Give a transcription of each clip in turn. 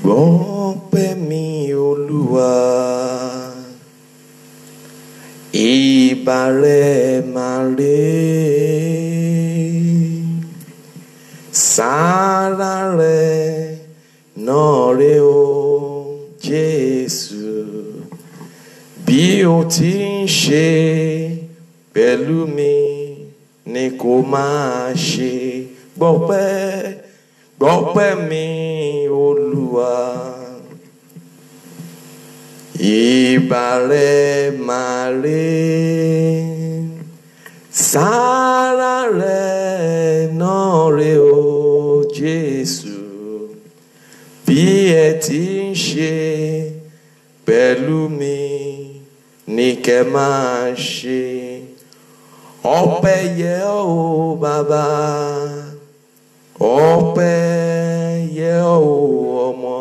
Ọpẹ́ mi Olúwa, ìbà rẹ̀ máa rè, sára rẹ̀ náà rè o Jésù, bí o ti ń ṣe pẹ̀lú mi ni kò máa ṣe. Gbọ́pẹ́ mi Olúwa, ìbà rẹ̀ máa rè, sára rẹ̀ náà rè o Jésù, bí ẹ ti ń ṣe pẹ̀lú mi ni kẹ́ máa ṣe. Ọpẹ́ yẹ ọ́ o Bàbá, ọpẹ́ yẹ ọ́ o Ọmọ,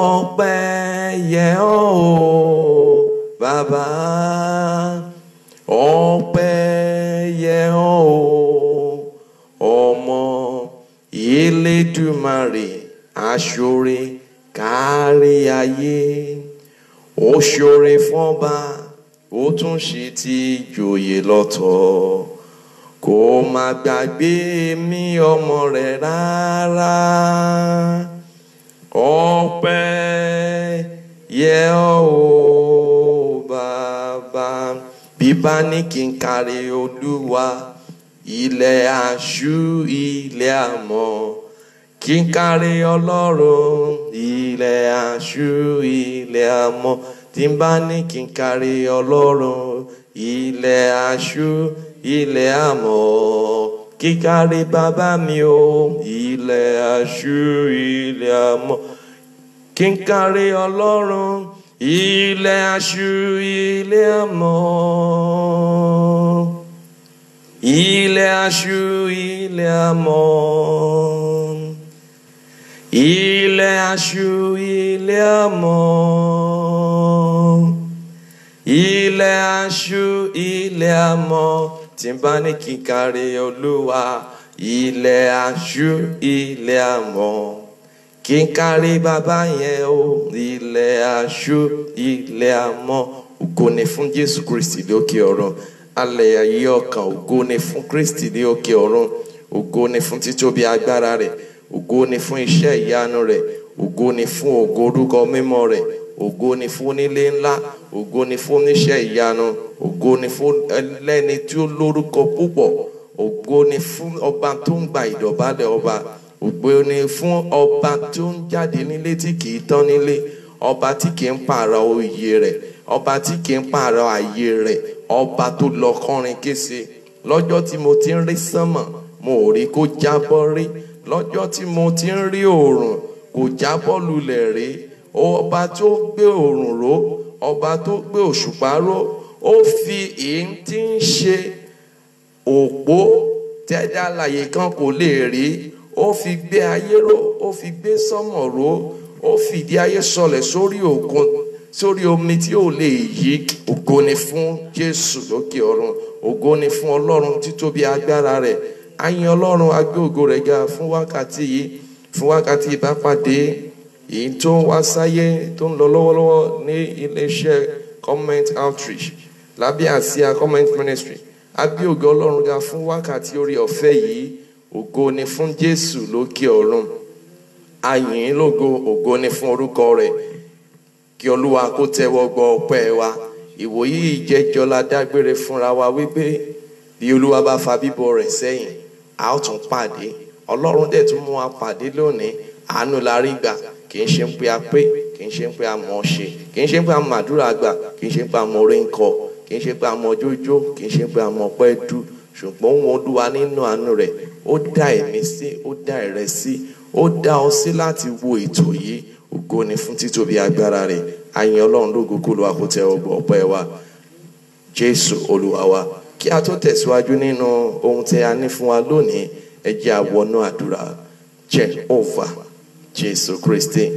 ọpẹ́ yẹ ọ́ o Bàbá, ọpẹ́ yẹ ọ́ o Ọmọ. Elédùmarè aṣoore kárí ayé, ó ṣoore fọ́ba, ó tún ṣe ti joyè lọ́tọ̀. Kò má gbàgbé mi ọmọ rẹ̀ rárá. Ọpẹ́ yẹ ọ́ o Bàbá. Bí bá ní kí n kárí Olúwa, ilẹ̀ aṣú ilẹ̀ àmọ́. Kí n kárí Ọlọ́run, ilẹ̀ aṣú ilẹ̀ àmọ́. Tí n bá ní kí n kárí Ọlọ́run, ilẹ̀ aṣú ilẹ̀ àmọ́. Kíkárí bàbá mi o, ilẹ̀ aṣú ilẹ̀ àmọ́. Kíkárí Ọlọ́run, ilẹ̀ aṣú ilẹ̀ àmọ́. Ilẹ̀ aṣú ilẹ̀ àmọ́. Ilẹ̀ aṣú ilẹ̀ àmọ́. aṣú ilẹ̀ amọ̀ tí n bá ní kíkàrí Olúwa. Ilẹ̀ aṣú ilẹ̀ amọ̀ kíkàrí bàbá yẹn o. Ilẹ̀ aṣú ilẹ̀ amọ̀. Ògo ni fún Jésù Kristi lókè ọ̀run. Alẹ́ ayé ọkàn, ògo ni fún Kristi ní òkè ọ̀run. Ògo ni fún títóbi agbára rẹ̀. Ògo ni fún iṣẹ́ ìyanu rẹ̀. Ògo ni fún ògo orúkọ mímọ́ rẹ̀. Ògo ni fún onílé ńlá. Ògo ni fún oníṣẹ́ ìyanu. Ògo ni fún ẹlẹ́ni tí ó lórúkọ púpọ̀. Ògo ni fún ọba tó ń gba ìdọ̀bálẹ̀ ọba. Ògo ni fún ọba tó ń jáde nílé tí kìí tán nílé. Ọba tí kìí ń pààrọ̀ oyè rẹ̀. Ọba tí kìí ń pààrọ̀ ààyè rẹ̀. Ọba tó lọ kọrin kése. Lọ́jọ́ tí mo ti ń rí sánmọ̀, mo ò rí kó jábọ́ rí. Lọ́jọ́ tí mo ti ń rí oòrùn, kò jábọ́ lulẹ̀ rí. Ọba tó gbé oòrùn ró, ọba tó gbé òṣùpá ró, ó fi èyí tí ń ṣe òpó tẹ́dá alààyè kan kò lè rí. Ó fi gbé ayé ró, ó fi gbé sánmọ̀ ró, ó fìdí ayé sọlẹ̀ sórí òkun, sórí omi tí ò lè yí. Ògo ni fún Jésù lókè ọ̀run. Ògo ni fún Ọlọ́run títóbi agbára rẹ̀. A yìn Ọlọ́run, a gbé ògo rẹ̀ ga fún wákàtí yìí, fún wákàtí ìbápàdé èyí tó ń wá sáyé, tó ń lọ lọ́wọ́lọ́wọ́ ní iléeṣẹ́ Comment Outreach lábẹ́ àsíá Comment Ministry. A gbé ògo Ọlọ́run ga fún wákàtí orí ọ̀fẹ́ yìí. Ògo ni fún Jésù lókè ọ̀run. A yìn lógo, ògo ni fún orúkọ rẹ̀. Kí Olúwa kó tẹ́wọ́ gbọ́ ọpẹ́ wa. Ìwòyí ìjẹjọ́ la dágbére fúnra wa wípé bí Olúwa bá fa bíbọ̀ rẹ̀ sẹ́yìn, a ó tún pàdé. Ọlọ́run dẹ̀ tún mú wa pàdé lónìí. Àánú la rí gbà. Kì í ṣe ń pé a pé, kì í ṣe ń pé a mọ̀ ṣe, kì í ṣe ń pé a mọ̀ àdúrà gbà, kì í ṣe ń pé a mọ̀ orin kọ, kì í ṣe pé a mọ̀ jójó, kì í ṣe pé a mọ̀ pẹ́ dù. Ṣùgbọ́n òun Olúwa nínú àánú rẹ̀, ó dá ẹ̀mí sí, ó dá ẹ̀rẹ̀ sí, ó dá ọ sí láti wo ètò yìí. Ògo ni fún títóbi agbára rẹ̀. A yìn Ọlọ́run lógo, kó Olúwa kó tẹ́wọ́ gbọ́ ọpẹ́ wa. Jésù Olúwa wa. Kí a tó tẹ̀síwájú nínú ohun tí a ní fún wa lónìí, ẹ jẹ́ a wọnú àdúrà. Jehovah Jésù Kristi,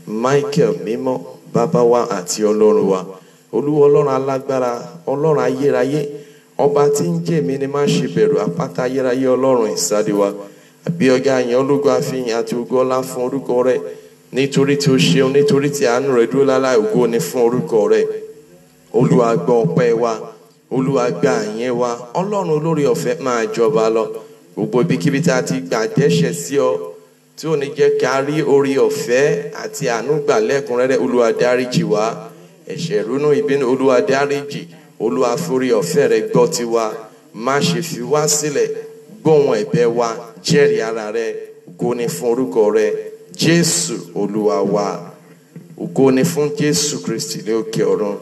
Michael mímọ́, bàbá wa àti Ọlọ́run wa. Olúwa Ọlọ́run alágbára, Ọlọ́run ayérayé, ọba tí ń jẹ́ mi ni má ṣe bẹ̀rù, àpáta ayérayé, Ọlọ́run ìsádi wa. Àbí ọ̀gá àyàn ológo àfihàn àti ògo ọlá fún orúkọ rẹ̀. Nítorí tí ó ṣeun, nítorí tí àánú rẹ̀ dúró láláì, ògo ni fún orúkọ rẹ̀. Olúwa gbọ́ ọpẹ́ wa, Olúwa gba ìyìn wa. Ọlọ́run olórí ọ̀fẹ́ máa jọba lọ. Gbogbo ibikíbi tá a ti gbà dẹ́ṣẹ̀ sí ọ, tí ò ní jẹ́ ká rí orí ọ̀fẹ́ àti àánú gbà lẹ́kùnrẹ́rẹ́, Olúwa dáríjì wá. Ẹ̀ṣẹ̀ ìrunú ìbínú, Olúwa dáríjì. Olúwa forí ọ̀fẹ́ rẹ̀ gbọ́ tiwa. Má ṣe fi wá sílẹ̀. Gbóhùn ẹ̀bẹ̀ wa, jẹ́rìí ara rẹ̀. Ògo ni fún orúkọ rẹ̀. Jésù Olúwa wa. Ògo ni fún Jésù Kristi ní òkè ọ̀run.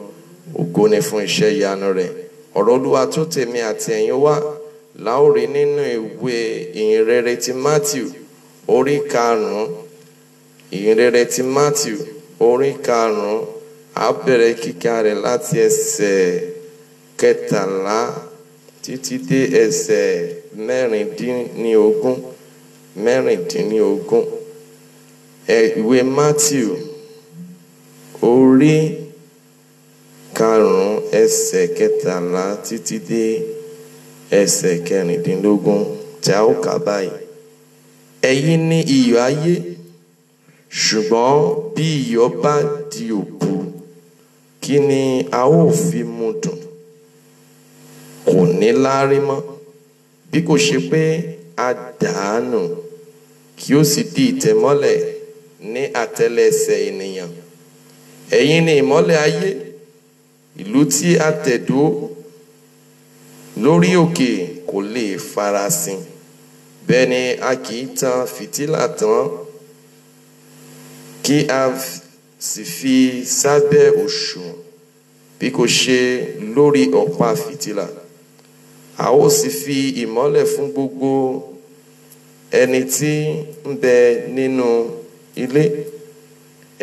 Ògo ni fún iṣẹ́ ìyanu rẹ̀. Ọ̀rọ̀ Olúwa tó tèmi àti ẹ̀yin wá la ó rí nínú ìwé ìhìnrere ti Matthew orí 5. Ìhìnrere ti Matthew orí 5. A bẹ̀rẹ̀ kíkà rẹ̀ láti ẹsẹ̀ 13 títí dé ẹsẹ̀ 16. Ìwé Matthew orí 5 ẹsẹ̀ 13 títí dé ẹsẹ̀ 16 tí a ó kà báyìí. Ẹ̀yin ni iyọ̀ ayé, ṣùgbọ́n bí iyọ̀ bá di òkú, kí ni a ó fi mú dùn? Kò ní láárí mọ́, bí kò ṣe pé a dàánù, kí ó sì di ìtẹ̀mọ́lẹ̀ ní àtẹ́lẹsẹ̀ ènìyàn. Ẹ̀yin ni ìmọ́lẹ̀ ayé. Ìlú tí a tẹ̀dó lórí òkè kò lè farasin. Bẹ́ẹ̀ ni a kì í tan fìtílà tán kí a sì fi sábẹ́ òṣùwọ̀n, bí kò ṣe lórí ọ̀pá fìtílà. A ó sì fi ìmọ́lẹ̀ fún gbogbo ẹni tí ń bẹ nínú ilé.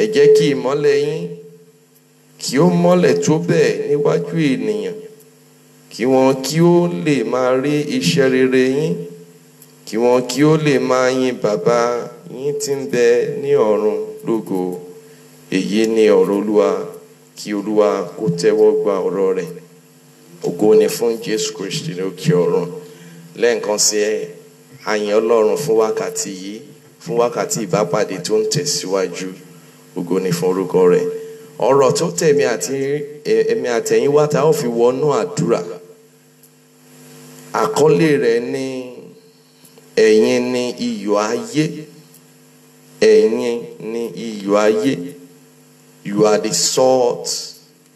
Ẹ jẹ́ kí ìmọ́lẹ̀ yín kí ó mọ́lẹ̀ tó bẹ́ẹ̀ níwájú ènìyàn, kí wọn kí ó lè máa rí iṣẹ́ rere yín, kí wọn kí ó lè máa yìn bàbá yín tí ń bẹ ní ọ̀run lógo. Èyí ni ọ̀rọ̀ Olúwa. Kí Olúwa kó tẹ́wọ́ gba ọ̀rọ̀ rẹ̀. ògo ni fún Jésù Kristi ní òkè ọ̀run. Lẹ́ẹ̀kan sí àyìn Ọlọ́run fún wákàtí yìí, fún wákàtí ìbápàdé tó ń tẹ̀síwájú. Ògo ni fún orúkọ rẹ̀. Ọ̀rọ̀ tó tẹ̀mí àtẹ̀yìn wá tá ó fi wọnú àdúrà. Àkọlé rẹ̀ ní ẹ̀yin ni iyọ̀ ayé. Ẹ̀yin ni iyọ̀ ayé. You are the salt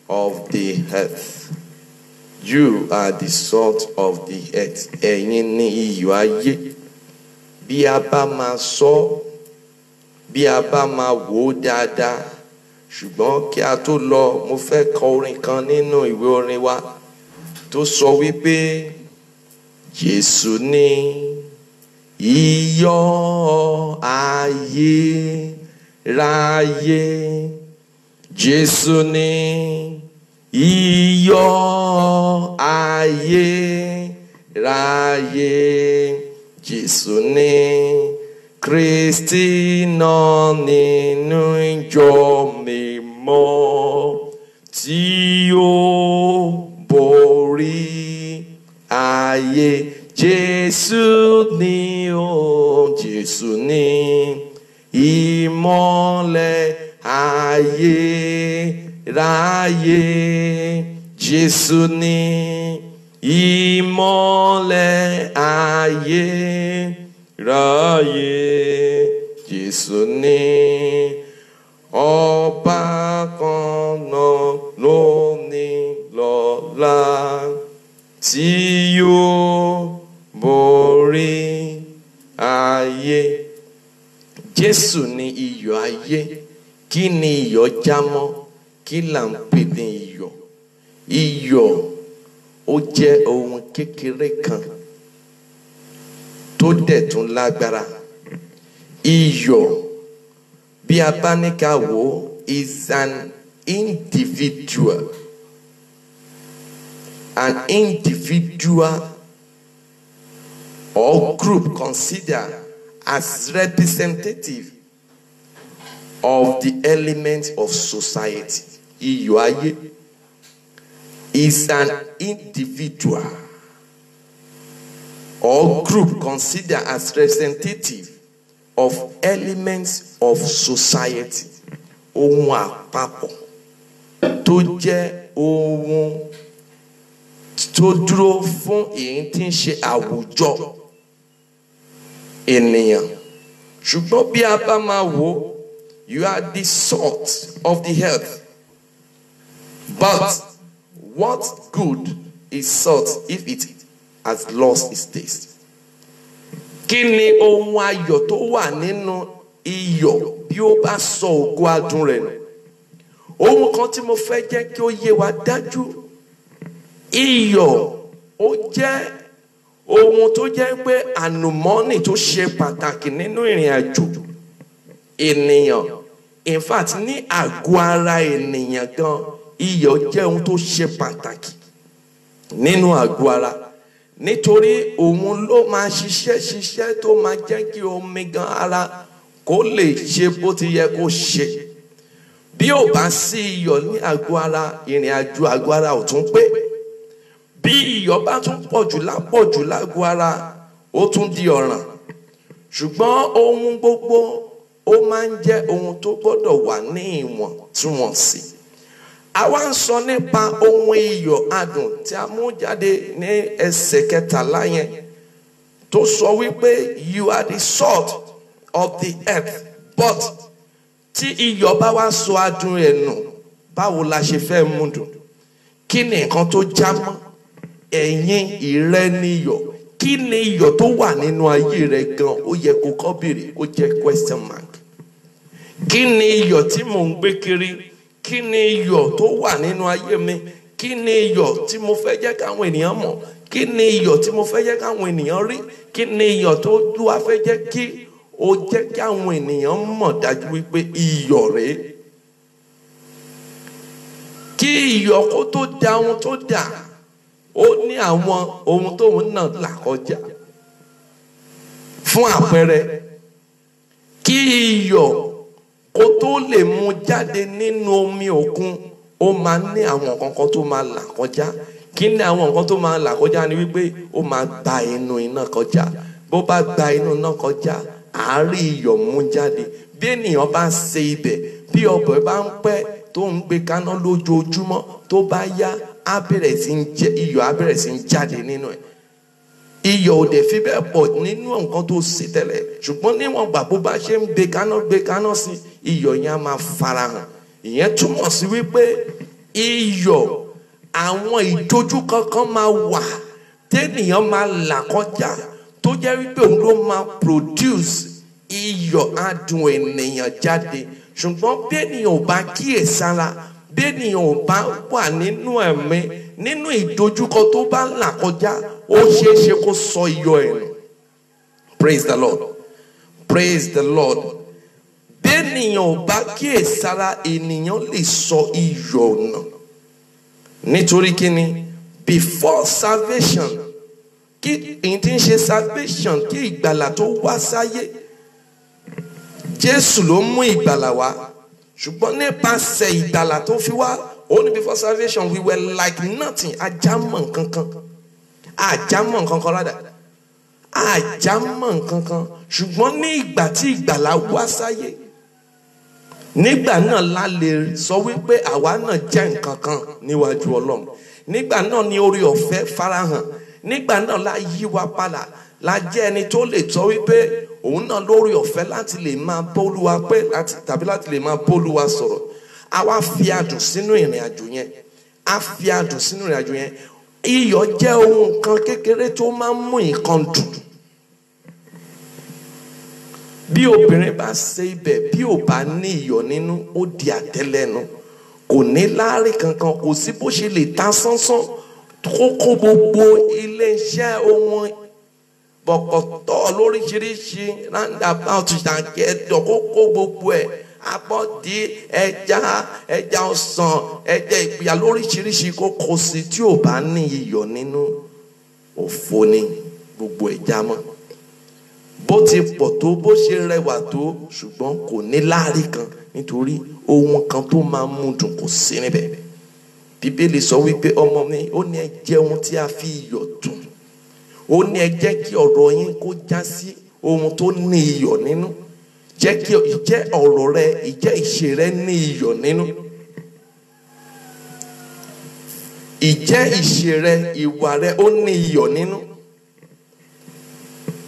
of the earth. You are the salt of the earth. Ẹ̀yin ni iyọ̀ ayé. Bí a bá máa sọ, bí a bá máa wò dáadáa, ṣùgbọ́n kí a tó lọ, mo fẹ́ kọ orin kan nínú ìwé orin wa tó sọ wípé Jésù ni iyọ̀ ayé ráyé. Jésù ni iyọ̀ ayé ráyé. Jésù ni Kristi náà nínú ìjọ mímọ́ tí ó borí ayé. Jésù ni o, Jésù ni ìmọ́lẹ̀ ayé ráyé. Jésù ni ìmọ́lẹ̀ ayé ráyé. Jésù ni ọba kan náà lónìí lọ́la tí yóò borí ayé. Jésù ni iyọ̀ ayé. Kí ni iyọ̀ jámọ́? Kí là ń pè ní iyọ̀? Iyọ̀ ó jẹ́ ohun kékeré kan tó dẹ̀ tún lágbára. Iyọ̀ bí a bá ní ká wò is an individual. An individual or group considered as representative of the elements of society. Iyọ̀ ayé is an individual or group considered as representative of elements of society. Ohun àpapọ̀ tó jẹ́ ohun tó dúró fún èyí tí ń ṣe àwùjọ ènìyàn. Ṣùgbọ́n bí a bá máa wò, you are the salt of the earth. But what good is salt if it has lost its taste? Kí ni ohun ayọ̀ tó wà nínú iyọ̀ bí ó bá sọ ògo adùn rẹ̀ nù? Ohun kan tí mo fẹ́ jẹ́ kí ó yé wa dájú, iyọ̀ ó jẹ́ ohun tó jẹ́ pé àlùmọ́nì tó ṣe pàtàkì nínú ìrìn àjò ènìyàn. In fact, ní àgọ́ ara ènìyàn gan, iyọ̀ jẹ́ ohun tó ṣe pàtàkì nínú àgọ́ ara. Nítorí òun ló máa ṣiṣẹ́ tó máa jẹ́ kí omi gan ara kó lè ṣe bó ti yẹ kó ṣe. Bí ò bá sí iyọ̀ ní àgọ́ ara, ìrìn àjò àgọ́ ara ò tún pé. Bí iyọ̀ bá tún pọ̀jù lágọ́ ara, ó tún di ọ̀ràn. Ṣùgbọ́n ohun gbogbo ó máa ń jẹ́ ohun tó gbọ́dọ̀ wà ní ìwọ̀ntúnwọ̀nsì. A wá ń sọ nípa ohun iyọ̀ adùn tí a mú jáde ní ẹsẹ̀ 13 yẹn tó sọ wípé you are the salt of the earth. But tí iyọ̀ bá wá sọ adùn rẹ̀ nù, báwo la ṣe fẹ́ mú dùn? Kí ni nǹkan tó já mọ́? Ẹ̀yin ìrẹ́ ni iyọ̀. Kí ni iyọ̀ tó wà nínú ayé rẹ̀ gan? Ó yẹ kó kọ́ béèrè, ó jẹ́ question mark. Kí ni iyọ̀ tí mò ń gbé kiri? Kí ni iyọ̀ tó wà nínú ayé mi? Kí ni iyọ̀ tí mo fẹ́ jẹ́ káwọn ènìyàn mọ̀? Kí ni iyọ̀ tí mo fẹ́ jẹ́ káwọn ènìyàn rí? Kí ni iyọ̀ tó wá fẹ́ jẹ́ kí ó jẹ́ kí àwọn ènìyàn mọ̀ dájú wípé iyọ̀ rèé? Kí iyọ̀ kó tó dà ohun tó dà, ó ní àwọn ohun tóun náà là kọjá. Fún àpẹẹrẹ, kí iyọ̀ kó tó lè mú jáde nínú omi òkun, ó máa ní àwọn kankan tó máa là kọjá. kí ni àwọn nǹkan tó máa là kọjá ni wípé ó máa gba inú iná kọjá. Bó bá gba inú iná kọjá, àárí iyọ̀ mú jáde. Bí ènìyàn bá ṣe ibẹ̀, bí ọbẹ̀ bá ń pẹ́ tó ń gbé kaná lójoojúmọ́, tó bá yá á bẹ̀rẹ̀ sí ń jẹ iyọ̀, á bẹ̀rẹ̀ sí ń jáde nínú ẹ̀. Iyọ̀ ò dẹ̀ fi bẹ́ẹ̀ pọ̀ nínú nǹkan tó ṣe tẹ́lẹ̀, ṣùgbọ́n níwọ̀n gbà bó bá ṣe ń gbé kaná sí, iyọ̀ yẹn á máa farahàn. Ìyẹn túmọ̀ sí wípé iyọ̀, àwọn ìdojúkọ kan máa wà tẹ́nìyàn máa là kọjá tó jẹ́ wípé òun ló máa produce iyọ̀ adùn ènìyàn jáde. Ṣùgbọ́n bí ènìyàn ò bá kíyèsára, bí ènìyàn ò bá wà nínú ẹ̀mí, nínú ìdojúkọ tó bá là kọjá, ó ṣeé ṣe kó sọ iyọ̀ ẹ̀ nù. Praise the Lord. Praise the Lord. Bí ènìyàn ò bá kíyèsára, ènìyàn lè sọ iyọ̀ nù. Nítorí kíni? Before salvation, kí n tí ń ṣe salvation, kí ìgbàlà tó wá sáyé, Jésù ló mú ìgbàlà wá. Ṣùgbọ́n nípasẹ̀ ìgbàlà tó fi wá, only before salvation we were like nothing. Àjámọ̀ nǹkankan. Àjámọ̀ nǹkankan rádà. Àjámọ̀ nǹkankan. Ṣùgbọ́n ní ìgbà tí ìgbàlà wá sáyé, nígbà náà la lè sọ wípé àwa náà jẹ́ nǹkankan níwájú Ọlọ́run. Nígbà náà ni oore ọ̀fẹ́ farahàn. Nígbà náà la yí wa padà. La jẹ́ ẹni tó lè sọ wípé òun náà lórí ọ̀fẹ́ láti lè máa bólúwa pé tàbí láti lè máa bólúwa sọ̀rọ̀. A wá fi adùn sínú ìrìn àjò yẹn. A fi adùn sínú ìrìn àjò yẹn. Iyọ̀ jẹ́ ohun kan kékeré tó máa ń mú nǹkan dùn. Bí obìnrin bá ṣe ibẹ̀, bí ò bá ní iyọ̀ nínú, ó di àtẹ́lẹnu. Kò ní láárí kankan, kò sí bó ṣe lè ta sánsán kó gbogbo ilé-iṣẹ́ ohun bọ̀kọ̀tọ̀ lóríṣiríṣi roundabout ṣàǹkẹ́dọ̀ kó gbogbo ẹ̀, abọ́dí, ẹja ọsàn, ẹja ìpìyà lóríṣiríṣi kó kó sí, tí ò bá ní iyọ̀ nínú, òfo ni gbogbo ẹja mọ́. Bó ti pọ̀ tó, bó ṣe rẹwà tó, ṣùgbọ́n kò ní láárí kan, nítorí ohun kan tó máa mú dùn kò sí níbẹ̀. Bíbélì sọ wípé ọmọ mi, ó ní ẹ jẹ ohun tí a fi iyọ̀ dùn. Ó ní ẹ jẹ́ kí ọ̀rọ̀ yín kó já sí ohun tó ní iyọ̀ nínú. Jẹ́ kí ìjẹ́ ọ̀rọ̀ rẹ, ìjẹ́ ìṣe rẹ ní iyọ̀ nínú. Ìjẹ́ ìṣe rẹ, ìwà rẹ ó ní iyọ̀ nínú.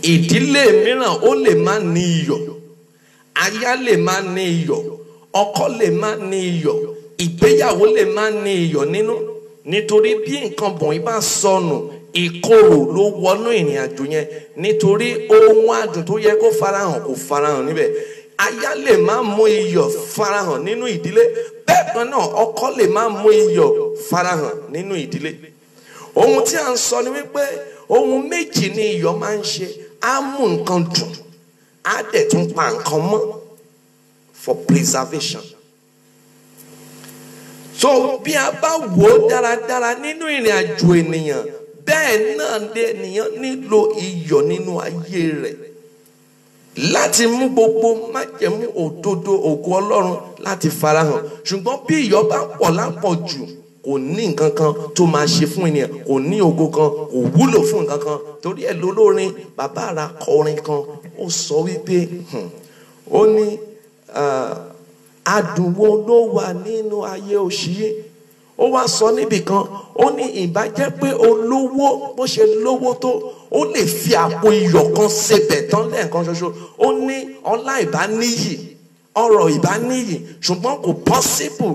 Ìdílé mìíràn ó lè má ní iyọ̀. Aya lè má ní iyọ̀. Ọkọ lè má ní iyọ̀. Ìgbéyàwó lè má ní iyọ̀ nínú. Nítorí bí nǹkan bọ̀nyí bá sọnù, ìkorò ló wọnú ìrìn àjò yẹn. Nítorí ohun adùn tó yẹ kó farahàn kò farahàn níbẹ̀. Aya lè má mú iyọ̀ farahàn nínú ìdílé. Bẹ́ẹ̀ kan náà ọkọ lè má mú iyọ̀ farahàn nínú ìdílé. Ohun tí a ń sọ ni wípé ohun méjì ni iyọ̀ máa ń ṣe. Á mú nǹkan dùn, á dẹ̀ tún pa nǹkan mọ́ for preservation. So bí a bá wò ó dáradára nínú ìrìn àjò ènìyàn, bẹ́ẹ̀ náà ni ènìyàn nílò iyọ̀ nínú ayé rẹ̀ láti mú gbogbo májẹ̀mú òdodo ògo Ọlọ́run láti farahàn. Ṣùgbọ́n bí iyọ̀ bá pọ̀ lápọ̀jù, kò ní nǹkan kan tó máa ṣe fún ènìyàn, kò ní ògo kan, kò wúlò fún nǹkan kan. Torí ẹ̀ lólórin bàbá àrà kọrin kan, ó sọ wípé ó ní adùn wo ló wà nínú ayé òṣì. Ó wá sọ níbì kan, ó ní ìbàjẹ́ pé olówó bó ṣe lówó tó, ó lè fi àpò iyọ̀ kan sebẹ̀ tán lẹ́ẹ̀kan ṣoṣo. Ó ní ọlá ìbá níyì, ọrọ̀ ìbá níyì, ṣùgbọ́n kò possible.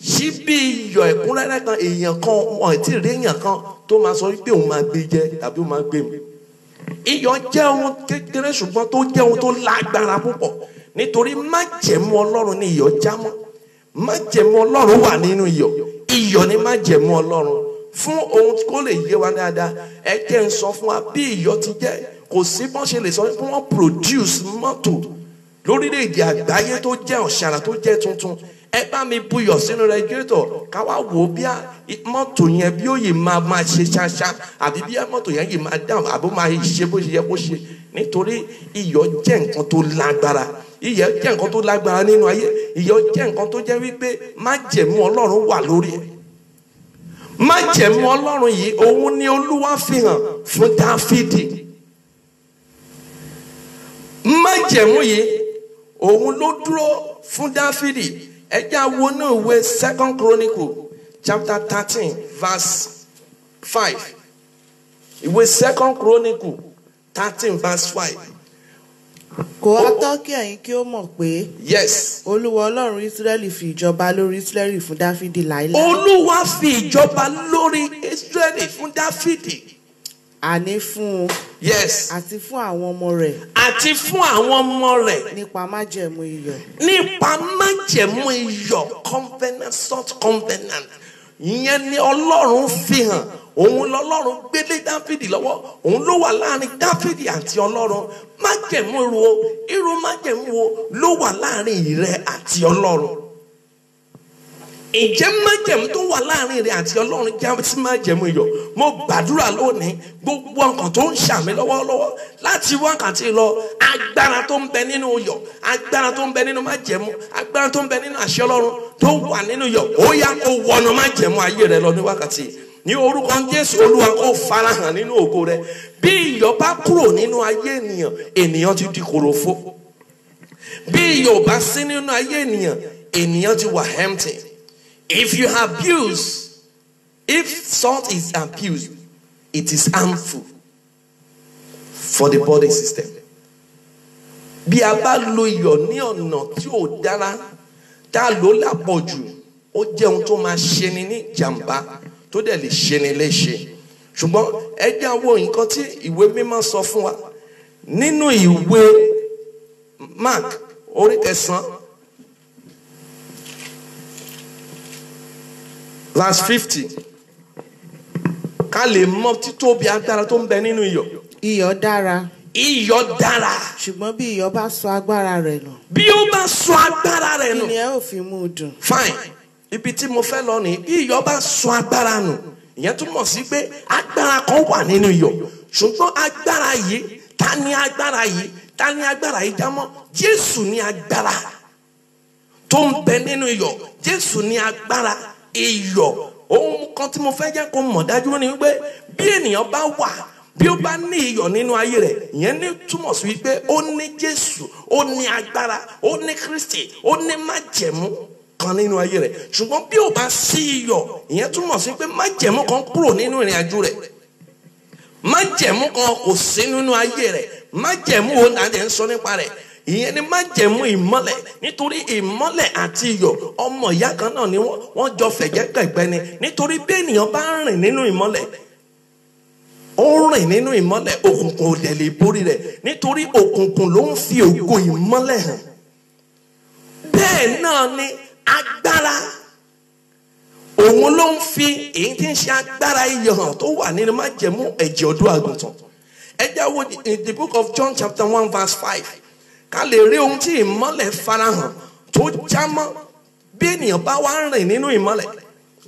Síbí iyọ̀ ẹ̀kúnrẹ́rẹ́ kan, èèyàn kan, wọn ti rí èèyàn kan tó máa sọ wípé òun máa gbé jẹ tàbí òun máa gbé mi. Iyọ̀ jẹ́ ohun kékeré ṣùgbọ́n tó jẹ́ ohun tó lágbára púpọ̀. Nítorí májẹ̀mú Ọlọ́run ni iyọ̀ já mọ́. Májẹ̀mú Ọlọ́run wà nínú iyọ̀. Iyọ̀ ni májẹ̀mú Ọlọ́run. Fún ohun kó lè yé wa dáadáa, ẹ jẹ́ ń sọ fún wa bí iyọ̀ ti jẹ́. Kò sí bọ́n ṣe lè sọ pé wọ́n produce mọ́tò lórílẹ̀-èdè àgbáyé tó jẹ́ ọ̀ṣàrà tó jẹ́ tuntun. Ẹ bá mi buyọ̀ sínú rẹgúlétọ̀ ká wá wò ó bí mọ́tò yẹn bí ó yìí máa ṣe ṣáṣá, àbí bí mọ́tò yẹn yìí máa dáhùn, àbó máa ṣe bó ṣe yẹ kó ṣe. Nítorí iyọ̀ jẹ́ nǹkan tó lágbára. Iyọ̀ jẹ́ nǹkan tó lágbára nínú ayé. Iyọ̀ jẹ́ nǹkan tó jẹ́ wípé májẹ̀mú Ọlọ́run wà lórí ẹ̀. májẹ̀mú Ọlọ́run yìí òun ni Olúwa fi hàn fún Dáfídì. Májẹ̀mú yìí òun ló dúró fún Dáfídì. Ẹ jẹ́ á wo ní ìwé 2 Chronicle chapter 13 verse 5. Ìwé 2 Chronicle 13 verse 5. Kò wá tọ́ kí ẹ̀yin kí ó mọ̀ pé Yes. Olúwa Ọlọ́run Ísírẹ́lì fi ìjọba lórí Ísírẹ́lì fún Dáfídì láéláé. Olúwa fi ìjọba lórí Ísírẹ́lì fún Dáfídì. Àní fún un. Yes. Àti fún àwọn ọmọ rẹ̀. Àti fún àwọn ọmọ rẹ̀. Nípa májẹ̀mú iyọ̀. Nípa májẹ̀mú iyọ̀, covenant, salt covenant. Ìyẹn ni Ọlọ́run fi hàn. Òun lọ́lọ́run gbélé Dáfídì lọ́wọ́. Òun ló wà láàrin Dáfídì àti Ọlọ́run. Májẹ̀mú irú májẹ̀mú wo ló wà láàrin ìrẹ àti Ọlọ́run? Ǹjẹ́ májẹ̀mú tó wà láàrin rẹ̀ àti Ọlọ́run já sí májẹ̀mú iyọ̀? Mo gbàdúrà lónìí gbogbo nǹkan tó ń ṣàmì lọ́wọ́lọ́wọ́ láti wákàtí lọ, agbára tó ń bẹ nínú iyọ̀, agbára tó ń bẹ nínú májẹ̀mú, agbára tó ń bẹ nínú àṣẹ Ọlọ́run tó wà nínú iyọ̀, ó yá kó wọnú májẹ̀mú ayé rẹ lọ ní wákàtí. Ní orúkọ Jésù, Olúwa kó farahàn nínú ògo rẹ. Bí iyọ̀ bá kúrò nínú ayé ènìyàn, ènìyàn ti di kòròfo. Bí iyọ̀ bá sí nínú ayé ènìyàn, ènìyàn ti wà empty. If you abuse, if salt is abused, it is harmful for the body system. Bí a bá lo iyọ̀ ní ọ̀nà tí ò dára, tá a lò lápọ̀jù, ó jẹ́ ohun tó máa ṣe ni ní jàǹbá, tó dẹ̀ lè ṣe ni léṣe. Ṣùgbọ́n ẹ jẹ́ á wo nǹkan tí ìwé mímọ́ sọ fún wa nínú ìwé Mark orí 9 verse 50. Ká lè mọ títóbi agbára tó ń bẹ nínú iyọ̀. Iyọ̀ dára. Iyọ̀ dára. Ṣùgbọ́n bí iyọ̀ bá sọ agbára rẹ̀ nù. Bí ó bá sọ agbára rẹ̀ nù. Kí ni ẹ ó fi mú un dùn? Fine. Ibi tí mo fẹ́ lọ ni bí iyọ̀ bá sọ agbára nù. Ìyẹn túmọ̀ sí pé agbára kan wà nínú iyọ̀. Ṣùgbọ́n agbára yìí, ta ni agbára yìí? Ta ni agbára yìí jámọ́? Jésù ni agbára tó ń bẹ nínú iyọ̀. Jésù ni agbára iyọ̀. Ohun kan tí mo fẹ́ jẹ́ kó mọ̀ dájú ni wípé bí ènìyàn bá wà, bí ó bá ní iyọ̀ nínú ayé rẹ̀, ìyẹn ní túmọ̀ sí wípé ó ní Jésù, ó ní agbára, ó ní Kristi, ó ní májẹ̀mú kan nínú ayé rẹ̀. Ṣùgbọ́n bí ó bá sí iyọ̀, ìyẹn túmọ̀ sí pé májẹ̀mú kan kúrò nínú ìrìn àjò rẹ̀. Májẹ̀mú kan kò sí nínú ayé rẹ̀. Májẹ̀mú wo la dẹ̀ ń sọ nípa rẹ̀? Ìyẹn ni májẹ̀mú ìmọ́lẹ̀. Nítorí ìmọ́lẹ̀ àti iyọ̀ ọmọ ìyá kan náà ni wọ́n jọ fẹ̀jẹ̀kẹ̀gbẹ́ ni. Nítorí bí ènìyàn bá rìn nínú ìmọ́lẹ̀, ó rìn nínú ìmọ́lẹ̀, òkùnkùn ò dẹ̀ lè borí rẹ̀. Nítorí òkùnkùn ló ń fi ògo ìmọ́lẹ̀ hàn. Bẹ́ẹ̀ náà ni agbára, òun ló ń fi èyí tí ń ṣe agbára iyọ̀ hàn tó wà nínú májẹ̀mú ẹ̀jẹ̀ ọ̀dọ́ àgùntàn. Ẹ jẹ́ wo in the book of John chapter 1 verse 5. Ká lè rí ohun tí ìmọ́lẹ̀ farahàn tó jámọ́ bí ènìyàn bá wá rìn nínú ìmọ́lẹ̀.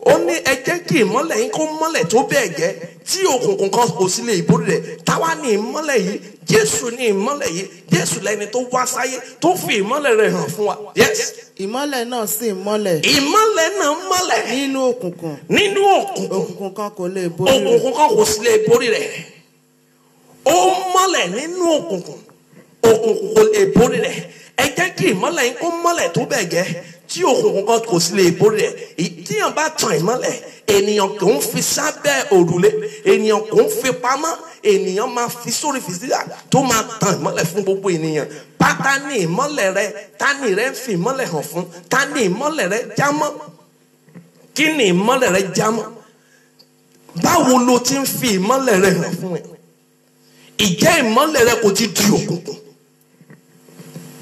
Ó ní ẹ jẹ́ kí ìmọ́lẹ̀ yín kó mọ́lẹ̀ tó bẹ́ẹ̀ gẹ́ tí òkùnkùn kan kò sí lè borí rẹ̀. Táwa ní ìmọ́lẹ̀ yìí, Jésù ní ìmọ́lẹ̀ yìí, Jésù lẹni tó wá sáyé tó fi ìmọ́lẹ̀ rẹ̀ hàn fún wa. Yes. Ìmọ́lẹ̀ náà sì mọ́lẹ̀. Ìmọ́lẹ̀ náà mọ́lẹ̀ Nínú òkùnkùn. nínú òkùnkùn. Òkùnkùn kan kò lè borí rẹ̀. Òkùnkùn kan kò sí lè borí rẹ̀. Ó mọ́lẹ̀ nínú òkùnkùn. Òkùnkùn kò lè borí rẹ̀. Ẹ jẹ́ kí ìmọ́lẹ̀ yín kó mọ́lẹ̀ tó bẹ́ẹ̀ gẹ́ tí òkùnkùn kan kò sí lè borí rẹ̀. Tíyàn bá tan ìmọ́lẹ̀, ènìyàn kò ń fi sábẹ́ òrùlé, ènìyàn kò ń fi pamọ́, ènìyàn máa fi sórí fìsílà tó máa tan ìmọ́lẹ̀ fún gbogbo ènìyàn. Pátá ní ìmọ́lẹ̀ rẹ, ta ni rẹ ń fi ìmọ́lẹ̀ hàn fún? Ta ni ìmọ́lẹ̀ rẹ jámọ́? Kí ni ìmọ́lẹ̀ rẹ jámọ́? Báwo lo ti ń fi ìmọ́lẹ̀ rẹ hàn fún ẹ? Ìjẹ́ ìmọ́lẹ̀ rẹ kò ti di òkùnkùn?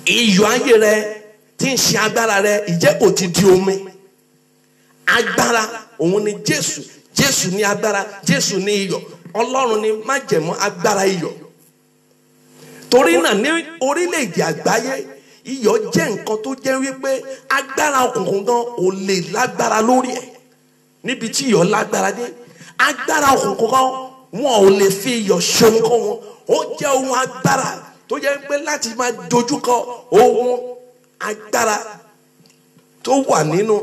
Iyọ̀ ayé rẹ tí ń ṣe agbára rẹ, ìjẹ́ kò ti di omi? Agbára òun ni Jésù. Jésù ní agbára, Jésù ní iyọ̀. Ọlọ́run ni májẹ̀mú agbára iyọ̀. Torí náà ní orílẹ̀-èdè àgbáyé, iyọ̀ jẹ́ nǹkan tó jẹ́ wípé agbára òkùnkùn gan ò lè lágbára lórí ẹ̀. Níbi tí iyọ̀ lágbára dé, agbára òkùnkùn gan wọn ò lè fi iyọ̀ ṣe nǹkan wọn. Ó jẹ́ ohun agbára tó jẹ́ pé láti máa dojúkọ ohun agbára tó wà nínú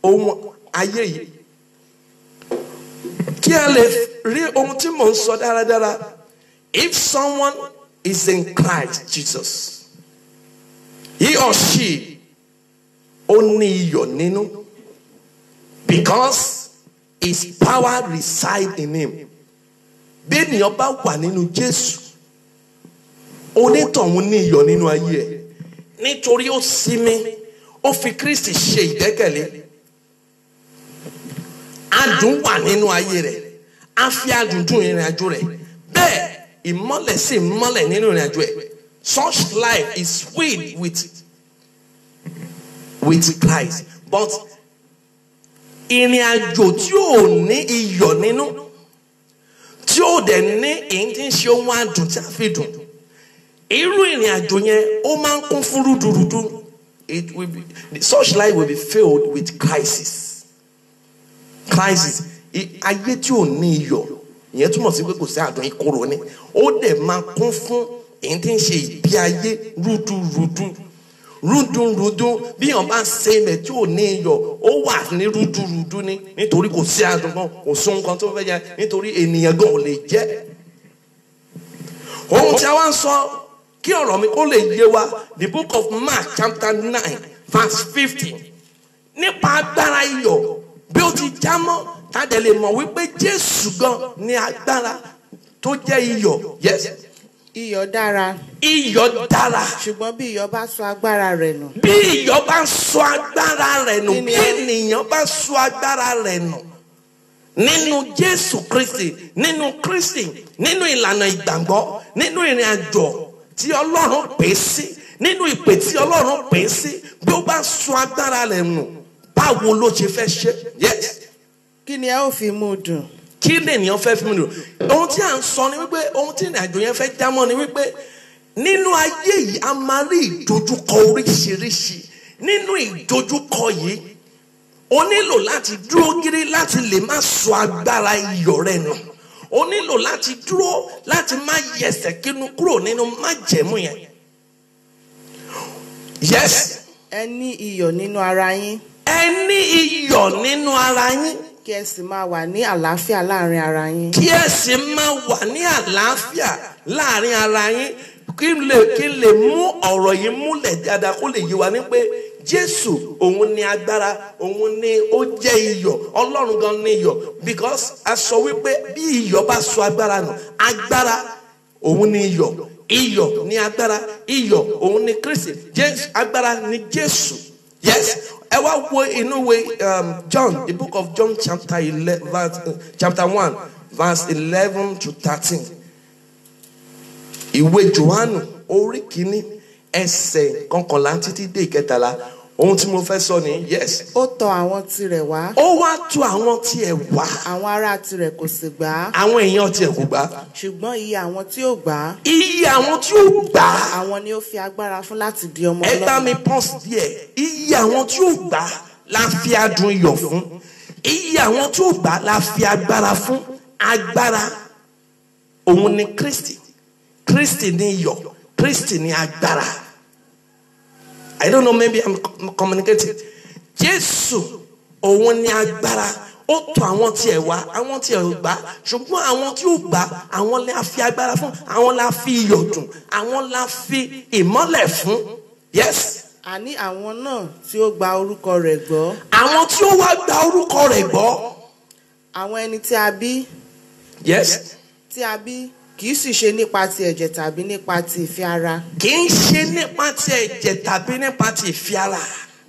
ohun ayé yìí. kí ẹ lè rí ohun tí mò ń sọ dáradára. If someone is in Christ Jesus, he or she ó ní iyọ̀ nínú, because his power resides in him. Bí ènìyàn bá wà nínú Jésù, onítọ̀hún ní iyọ̀ nínú ayé ẹ̀, nítorí ó sinmi, ó fi Kristi ṣe ìgbẹ́kẹ̀lé. Adùn wà nínú ayé rẹ̀, a fi adùn dùn ìrìn àjò rẹ̀, bẹ́ẹ̀ ìmọ́lẹ̀ sì mọ́lẹ̀ nínú ìrìn àjò ẹ̀. Such life is filled with Christ. But ìrìn àjò tí ò ní iyọ̀ nínú, tí ò dẹ̀ ní èyí tí ń ṣe ohun adùn tí a fi dùn, irú ìrìn àjò yẹn ó máa ń kún fún rúdurùdu. Such life will be filled with crisis. Crisis. Ayé tí ò ní iyọ̀, ìyẹn túmọ̀ sí pé kò sí adùn, ìkorò ni. Ó dẹ̀ máa kún fún èyí tí ń ṣe ìgbé ayé rúdurùdu. Bí èèyàn bá ṣe ilẹ̀ tí ò ní iyọ̀, ó wà ní rúdurùdu ni, nítorí kò sí adùn kan, kò sún nǹkan tó fẹ́ jẹ, nítorí ènìyàn gan ò lè jẹ. Ohun tí a wá ń sọ kí ọ̀rọ̀ mi kó lè yé wa, the book of Mark chapter 9 verse 50, nípa agbára iyọ̀ bí ó ti já mọ́, tá dẹ̀ lè mọ̀ wípé Jésù gan ní agbára tó jẹ́ iyọ̀. Yes. Iyọ̀ dára. Iyọ̀ dára. Ṣùgbọ́n bí iyọ̀ bá sọ agbára rẹ̀ nù. Bí iyọ̀ bá sọ agbára rẹ̀ nù, bí ènìyàn bá sọ agbára rẹ̀ nù nínú Jésù Kristi, nínú ìlànà ìgbàgbọ́, nínú ìrìn àjò tí Ọlọ́run pè sí, nínú ìpè tí Ọlọ́run pè sí, bí ó bá sọ agbára rẹ̀ nù, báwo ló ṣe fẹ́ ṣe? Yes. Kí ni ẹ ó fi mú dùn? Kí lènìyàn fẹ́ fi mú dùn? Ohun tí à ń sọ ni wípé, ohun tí ìrìn àjò yẹn fẹ́ jámọ́ ni wípé, nínú ayé yìí a máa rí ìdojúkọ oríṣiríṣi. Nínú ìdojúkọ yìí, o nílò láti dúró gírí láti lè má sọ agbára iyọ̀ rẹ̀ nù. O nílò láti dúró láti má yẹsẹ̀ kúrò nínú májẹ̀mú yẹn. Yes. Ẹ ní iyọ̀ nínú ara yín. Ẹ ní iyọ̀ nínú ara yín. Kí ẹ sì máa wà ní àlàáfíà láàrin ara yín. Kí ẹ sì máa wà ní àlàáfíà láàrin ara yín. Kí lè mú ọ̀rọ̀ yìí múlẹ̀ dáadáa, kó lè yé wa ní pé Jésù òun ní agbára, òun ní ó jẹ́ iyọ̀, Ọlọ́run gan ní iyọ̀. Because a sọ wípé bí iyọ̀ bá sọ agbára nù, agbára òun ní iyọ̀, iyọ̀ ní agbára, iyọ̀ òun ní Kristi, agbára ní Jésù. Yes. Ẹ wá wo inú ìwé John, the book of John chapter 1 verse 11 to 13. Ìwé Jòhánù orí kìíní ẹsẹ̀ kọkànlá títí dé ìkẹtàlá. Ohun tí mo fẹ́ sọ ni, yes. Ó tọ̀ àwọn tirẹ̀ wá. Ó wá tọ̀ àwọn tirẹ̀ wá. Àwọn ará tirẹ̀ kò sì gbà á. Àwọn èèyàn tirẹ̀ kò gbà á. Ṣùgbọ́n iye àwọn tí ó gbà á. Iye àwọn tí ó gbà á. Àwọn ni ó fi agbára fún láti di ọmọ Ọlọ́run. Ẹ bá mi pause díẹ̀. Iye àwọn tí ó gbà á la fi adùn iyọ̀ fún. Iye àwọn tí ó gbà á la fi agbára fún. Agbára òun ni Kristi. Kristi ni iyọ̀. Kristi ni agbára. I don't know, maybe I'm communicating. Jésù òun ni agbára. Ó tọ̀ àwọn tí ẹ wá, àwọn tí ẹ gbà, ṣùgbọ́n àwọn tí ó gbà, àwọn la fi agbára fún, àwọn la fi iyọ̀ dùn, àwọn la fi ìmọ́lẹ̀ fún. Yes. Àní àwọn náà tí ó gba orúkọ rẹ̀ gbọ́. Àwọn tí ó wá gba orúkọ rẹ̀ gbọ́. Àwọn ẹni tí a bí. Yes. Tí a bí kì í sì ṣe nípa ti ẹ̀jẹ̀ tàbí nípa ti ìfẹ́ ara. Kì í ṣe nípa ti ẹ̀jẹ̀ tàbí nípa ti ìfẹ́ ara.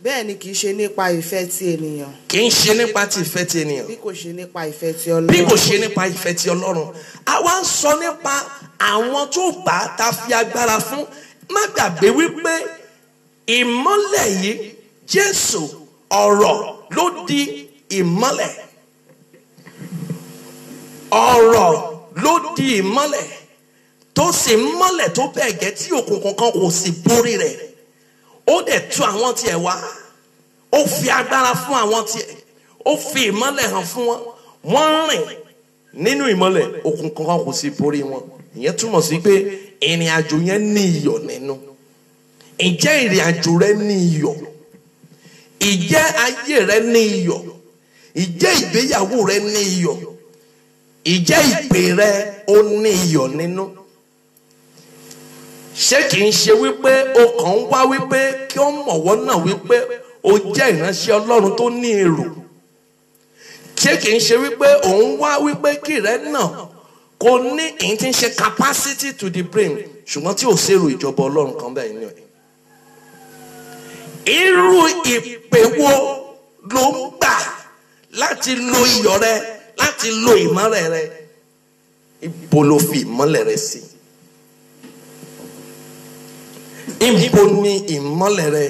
Bẹ́ẹ̀ ni kì í ṣe nípa ìfẹ́ ti ènìyàn. Kì í ṣe nípa ti ìfẹ́ ti ènìyàn. Bí kò ṣe nípa ìfẹ́ ti Ọlọ́run. Bí kò ṣe nípa ìfẹ́ ti Ọlọ́run. Àwa ń sọ nípa àwọn tó gbà ta fi agbára fún. Má gbàgbé wípé ìmọ́lẹ̀ yìí, Jésù ọ̀rọ̀ ló di ìmọ́lẹ̀. Ọ̀rọ̀ ló di ìmọ́lẹ̀ tó sì mọ́lẹ̀ tó bẹ́ẹ̀ gẹ́ tí òkùnkùn kan kò sì borí rẹ̀. Ó dẹ̀ tú àwọn tiẹ̀ wá. Ó fi agbára fún àwọn tiẹ̀. Ó fi ìmọ́lẹ̀ hàn fún wọn. Wọ́n rìn nínú ìmọ́lẹ̀, òkùnkùn kan kò sì borí wọn. Ìyẹn túmọ̀ sí pé ìrìn àjò yẹn ní iyọ̀ nínú. Ǹjẹ́ ìrìn àjò rẹ ní iyọ̀? Ǹjẹ́ ayé rẹ ní iyọ̀? Ǹjẹ́ ìgbéyàwó rẹ ní iyọ̀? ìjẹ́ ìpè rẹ ó ní iyọ̀ nínú. Ṣé kìí ṣe wípé o kàn ń wá wípé kí ó mọ̀wọ́ náà wípé o jẹ́ ìránṣẹ́ Ọlọ́run tó ní èrò? Ṣé kìí ṣe wípé òun wá wípé kí rẹ náà kò ní èyí tí ń ṣe capacity to the brain ṣùgbọ́n tí ò ṣèrò ìjọba Ọlọ́run kan bẹ́ẹ̀ ní ẹ̀? Irú ìpè wo ló ń gbà láti lo iyọ̀ rẹ, láti lo ìmọ́lẹ̀ rẹ? Ibo ló fi ìmọ́lẹ̀ rẹ sí? Ibo ni ìmọ́lẹ̀ rẹ?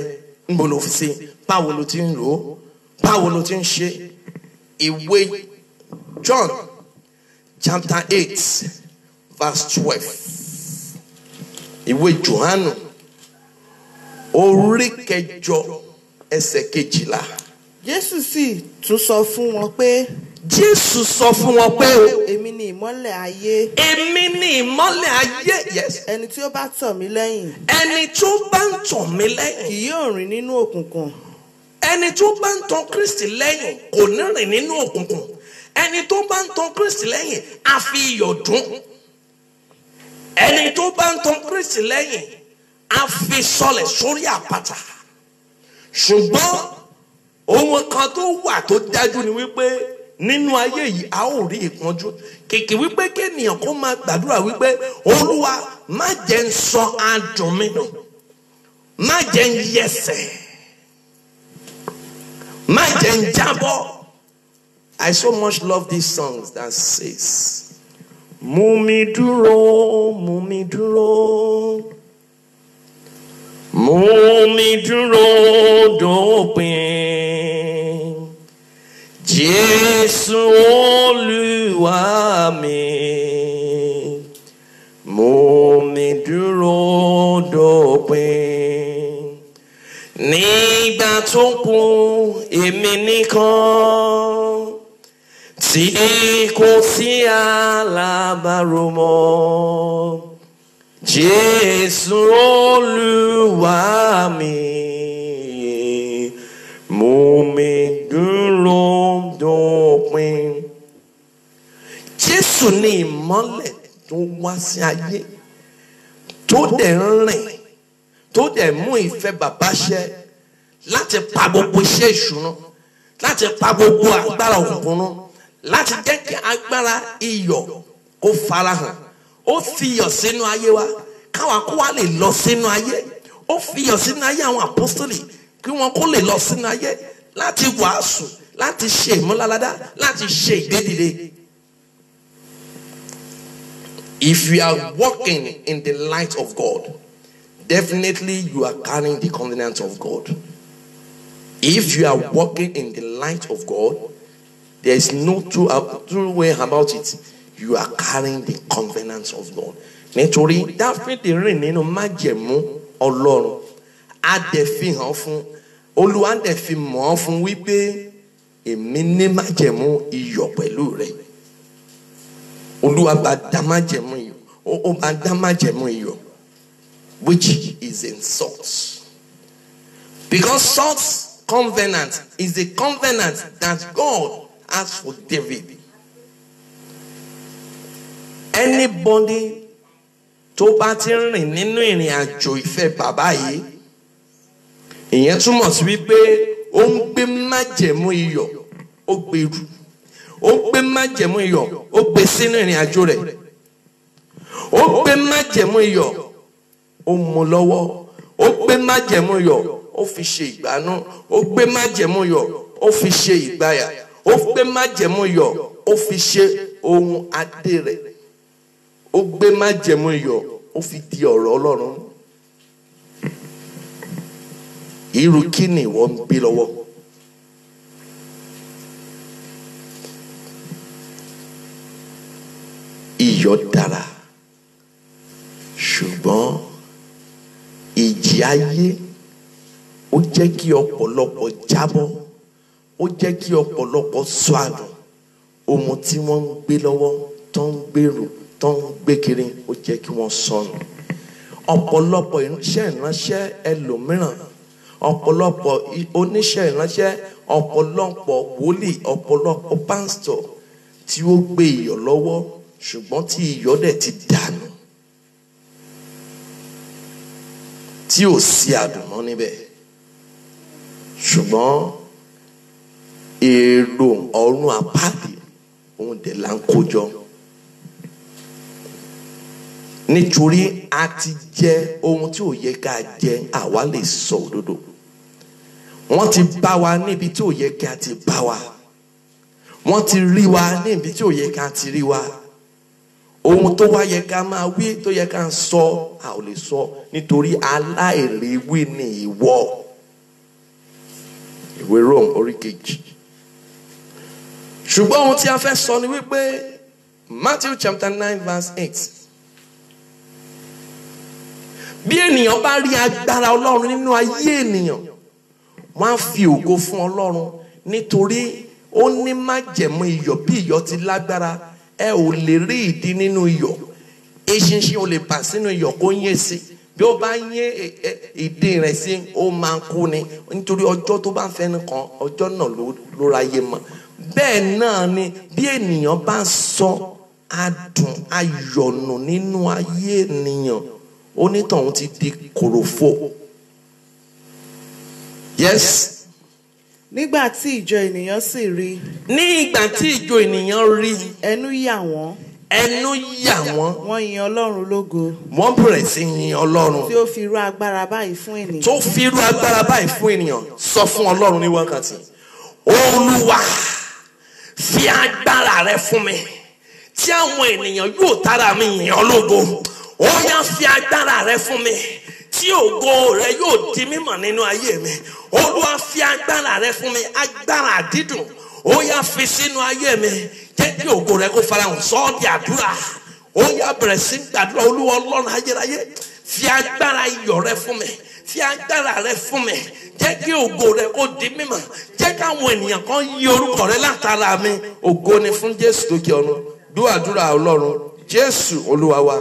Ibo ló fi sí? Báwo ló ti ń lò ó? Báwo ló ti ń ṣe? Ìwé John chapter 8 verse 12. Ìwé Jòhánù orí kẹjọ ẹsẹ̀ 12. Jésù sì tún sọ fún wọn pé. Jésù sọ fún wọn pé èmi ni ìmọ́lẹ̀ ayé. Èmi ni ìmọ́lẹ̀ ayé. Yes. Ẹni tí ó bá tọ̀ mí lẹ́yìn. Ẹni tó bá ń tọ̀ mí lẹ́yìn. Kì yóò rìn nínú òkùnkùn. Ẹni tó bá ń tọ̀ Kristi lẹ́yìn kò ní rìn nínú òkùnkùn. Ẹni tó bá ń tọ̀ Kristi lẹ́yìn á fi iyọ̀ dún. Ẹni tó bá ń tọ̀ Kristi lẹ́yìn á fi sọlẹ̀ sórí àpáta. Ṣùgbọ́n ohun kan tó wà tó dájú ni wípé nínú ayé yìí a ó rí ìpọ́njú. Kìkì wípé kéèyàn kó máa gbàdúrà wípé Olúwa má jẹ́ ń sọ adùn mi nù, má jẹ́ ń yẹsẹ̀, má jẹ́ ń jábọ́. I so much love these songs that says, mú mi dúró, mú mi dúró, mú mi dúró dópin. Jésù Olúwa mi, mú mi dúró dópin. Nígbà tó kù èmi nìkan, tí kò sí alábàárò mọ́. Jésù Olúwa mi, mú mi dúró dópin. Jésù ni ìmọ́lẹ̀ tó wá sí ayé, tó dẹ̀ ń rìn, tó dẹ̀ mú ìfẹ́ bàbá ṣẹ láti pa gbogbo iṣẹ́ ìṣúná, láti pa gbogbo agbára òkùnkùn run, láti jẹ́ kí agbára iyọ̀ kó farahàn. Ó fi iyọ̀ sínú ayé wa káwa kó wa lè lọ sínú ayé. Ó fi iyọ̀ sínú ayé àwọn apostoli kí wọ́n kó lè lọ sínú ayé láti wàásù, láti ṣe ìmúláradá, láti ṣe ìgbédìde. If you are walking in the light of God, definitely you are carrying the covenant of God. If you are walking in the light of God, there is no two way about it. You are carrying the covenant of God. Nítorí Dáfídì rìn nínú májẹ̀mú Ọlọ́run. A dẹ̀ fi hàn fún, Olúwa dẹ̀ fi mọ̀ fún wípé èmi ní májẹ̀mú iyọ̀ pẹ̀lú rẹ̀. Olúwa bá dá májẹ̀mú iyọ̀, ó bá dá májẹ̀mú iyọ̀, which is in salt. Because salt's covenant is the covenant that God has for David. Anybody tó bá ti rìn nínú ìrìn àjò ìfẹ́ bàbá yìí, ìyẹn túmọ̀ sí wípé ó ń gbé májẹ̀mú iyọ̀, ó gbé rù, ó gbé májẹ̀mú iyọ̀, ó gbé sínú ìrìn àjò rẹ̀, ó gbé májẹ̀mú iyọ̀, ó mú lọ́wọ́, ó gbé májẹ̀mú iyọ̀, ó fi ṣe ìgbànú, ó gbé májẹ̀mú iyọ̀, ó fi ṣe ìgbàyà, ó gbé májẹ̀mú iyọ̀, ó fi ṣe ohun adé rẹ̀, ó gbé májẹ̀mú iyọ̀, ó fi di ọ̀rọ̀ Ọlọ́run. Irú kí ni ìwọ ń gbé lọ́wọ́? Iyọ̀ dára, ṣùgbọ́n ìjì ayé ó jẹ́ kí ọ̀pọ̀lọpọ̀ jábọ́, ó jẹ́ kí ọ̀pọ̀lọpọ̀ sọ àdùn. Ohun tí wọ́n ń gbé lọ́wọ́, tó ń gbèrò, tó ń gbé kiri, ó jẹ́ kí wọ́n sọnù. Ọ̀pọ̀lọpọ̀ iṣẹ́ ìránṣẹ́ ẹlòmíràn, ọ̀pọ̀lọpọ̀ oníṣẹ́ ìránṣẹ́, ọ̀pọ̀lọpọ̀ wòlíì, ọ̀pọ̀lọpọ̀ pásítọ̀ tí ó gbé iyọ̀ lọ́wọ́ ṣùgbọ́n tí iyọ̀ dẹ̀ ti dànù tí ò sí adùn mọ́ níbẹ̀ ṣùgbọ́n èrò ọ̀run àpáàdé òun dẹ̀ là ń kójọ nítorí a ti jẹ ohun tí ò yẹ ká jẹ àwa lè sọ òdodo wọ́n ti bá wa níbi tí ò yẹ ká ti bá wa wọ́n ti rí wa níbi tí ò yẹ ká ti rí wa ohun tó wá yẹ ká máa wí tó yẹ ká sọ a ò lè sọ nítorí aláìléwí ni ìwọ. Ìwé Rome orí kejì. Ṣùgbọ́n ohun tí a fẹ́ sọ ni wípé Matthew chapter 9 verse 8. Bí ènìyàn bá rí agbára Ọlọ́run nínú ayé ènìyàn, wọ́n á fi ògo fún Ọlọ́run nítorí ó ní májẹ̀mú iyọ̀ bí iyọ̀ ti lágbára ẹ ò lè rí ìdí nínú iyọ̀ eṣinṣin ò lè bà sínú iyọ̀ kó yé sí bí ó bá yé ìdí rẹ̀ sí ó máa kú ni nítorí ọjọ́ tó bá fẹ́nu kan ọjọ́ náà ló ráyé mọ́. Bẹ́ẹ̀ náà ni bí ènìyàn bá sọ adùn ayọ̀nù nínú ayé ènìyàn onítọ̀hún ti di kòròfo. Yes. Nígbà tí ìjọ ènìyàn sì rí. Ní ìgbà tí ìjọ ènìyàn rí. Ẹnu yà wọ́n. Ẹnu yà wọ́n. Wọ́n yin Ọlọ́run lógo. Wọ́n bẹ̀rẹ̀ sí yin Ọlọ́run. Tí ó fi irú agbára báyìí fún ènìyàn. Tó fi irú agbára báyìí fún ènìyàn. Sọ fún Ọlọ́run ní wákàtí. Olúwa fi agbára rẹ fún mi. Tí àwọn ènìyàn yóò tara mi yin ọ́ lógo. Ó yá fi agbára rẹ fún mi. Tí ògo rẹ yóò di mímọ̀ nínú ayé mi. Olúwa fi agbára rẹ fún mi. Agbára dídùn. Ó yá fi sínú ayé mi. Jẹ́ kí ògo rẹ kó farahàn sọ ọ́ di àdúrà. Ó yá bẹ̀rẹ̀ sí gbàdúrà Olúwa Ọlọ́run ayérayé. Fi agbára iyọ̀ rẹ fún mi. Fi agbára rẹ fún mi. Jẹ́ kí ògo rẹ kó di mímọ̀. Jẹ́ káwọn ènìyàn kan yí orúkọ rẹ látara mi. Ògo ni fún Jésù lókè ọ̀run. Dúàdúrà Ọlọ́run. Jésù Olúwa wa.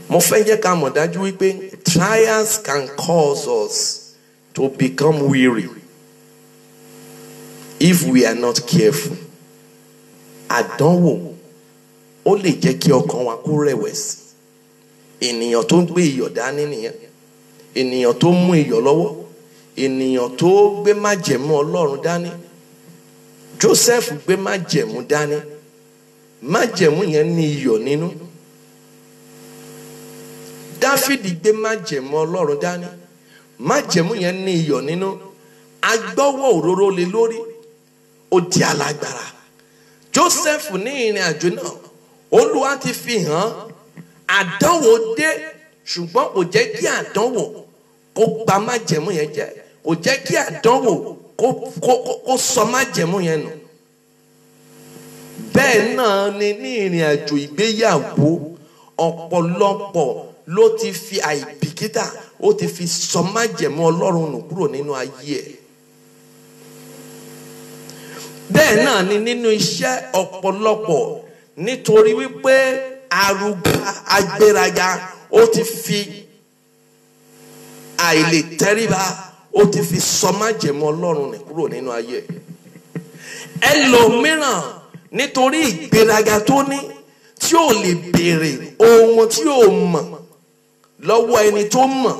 Mo fẹ́ jẹ́ ká mọ̀ dájú wípé trials can cause us to become weary if we are not careful. Àdánwò ó lè jẹ́ kí ọkàn wa kó rẹ̀wẹ̀sì. Ènìyàn tó ń gbé iyọ̀ dání nìyẹn. Ènìyàn tó mú iyọ̀ lọ́wọ́. Ènìyàn tó gbé májẹ̀mú Ọlọ́run dání. Joseph gbé májẹ̀mú dání. Májẹ̀mú yẹn ní iyọ̀ nínú. Dáfídì gbé májẹ̀mú Ọlọ́run dání. Májẹ̀mú yẹn ní iyọ̀ nínú. Agbọ́wọ́ òróró lé lórí. Ó di alágbára. Joseph ní ìrìn àjò náà. Olúwa ti fi hàn. Àdánwò dé. Ṣùgbọ́n kò jẹ́ kí àdánwò kó bà májẹ̀mú yẹn jẹ́. Kò jẹ́ kí àdánwò kó sọ májẹ̀mú yẹn nù. Bẹ́ẹ̀ náà ni ní ìrìn àjò ìgbéyàwó ọ̀pọ̀lọpọ̀ ló ti fi àìbìkítà ó ti fi sọ májẹ̀mú Ọlọ́run nù kúrò nínú ayé ẹ̀. Bẹ́ẹ̀ náà ni nínú iṣẹ́ ọ̀pọ̀lọpọ̀ nítorí wípé agbéraga ó ti fi àìlètẹríba ó ti fi sọ májẹ̀mú Ọlọ́run nù kúrò nínú ayé ẹ̀. Ẹlòmíràn nítorí ìgbéraga tó ní tí ò lè béèrè ohun tí ò mọ̀ lọ́wọ́ ẹni tó mọ̀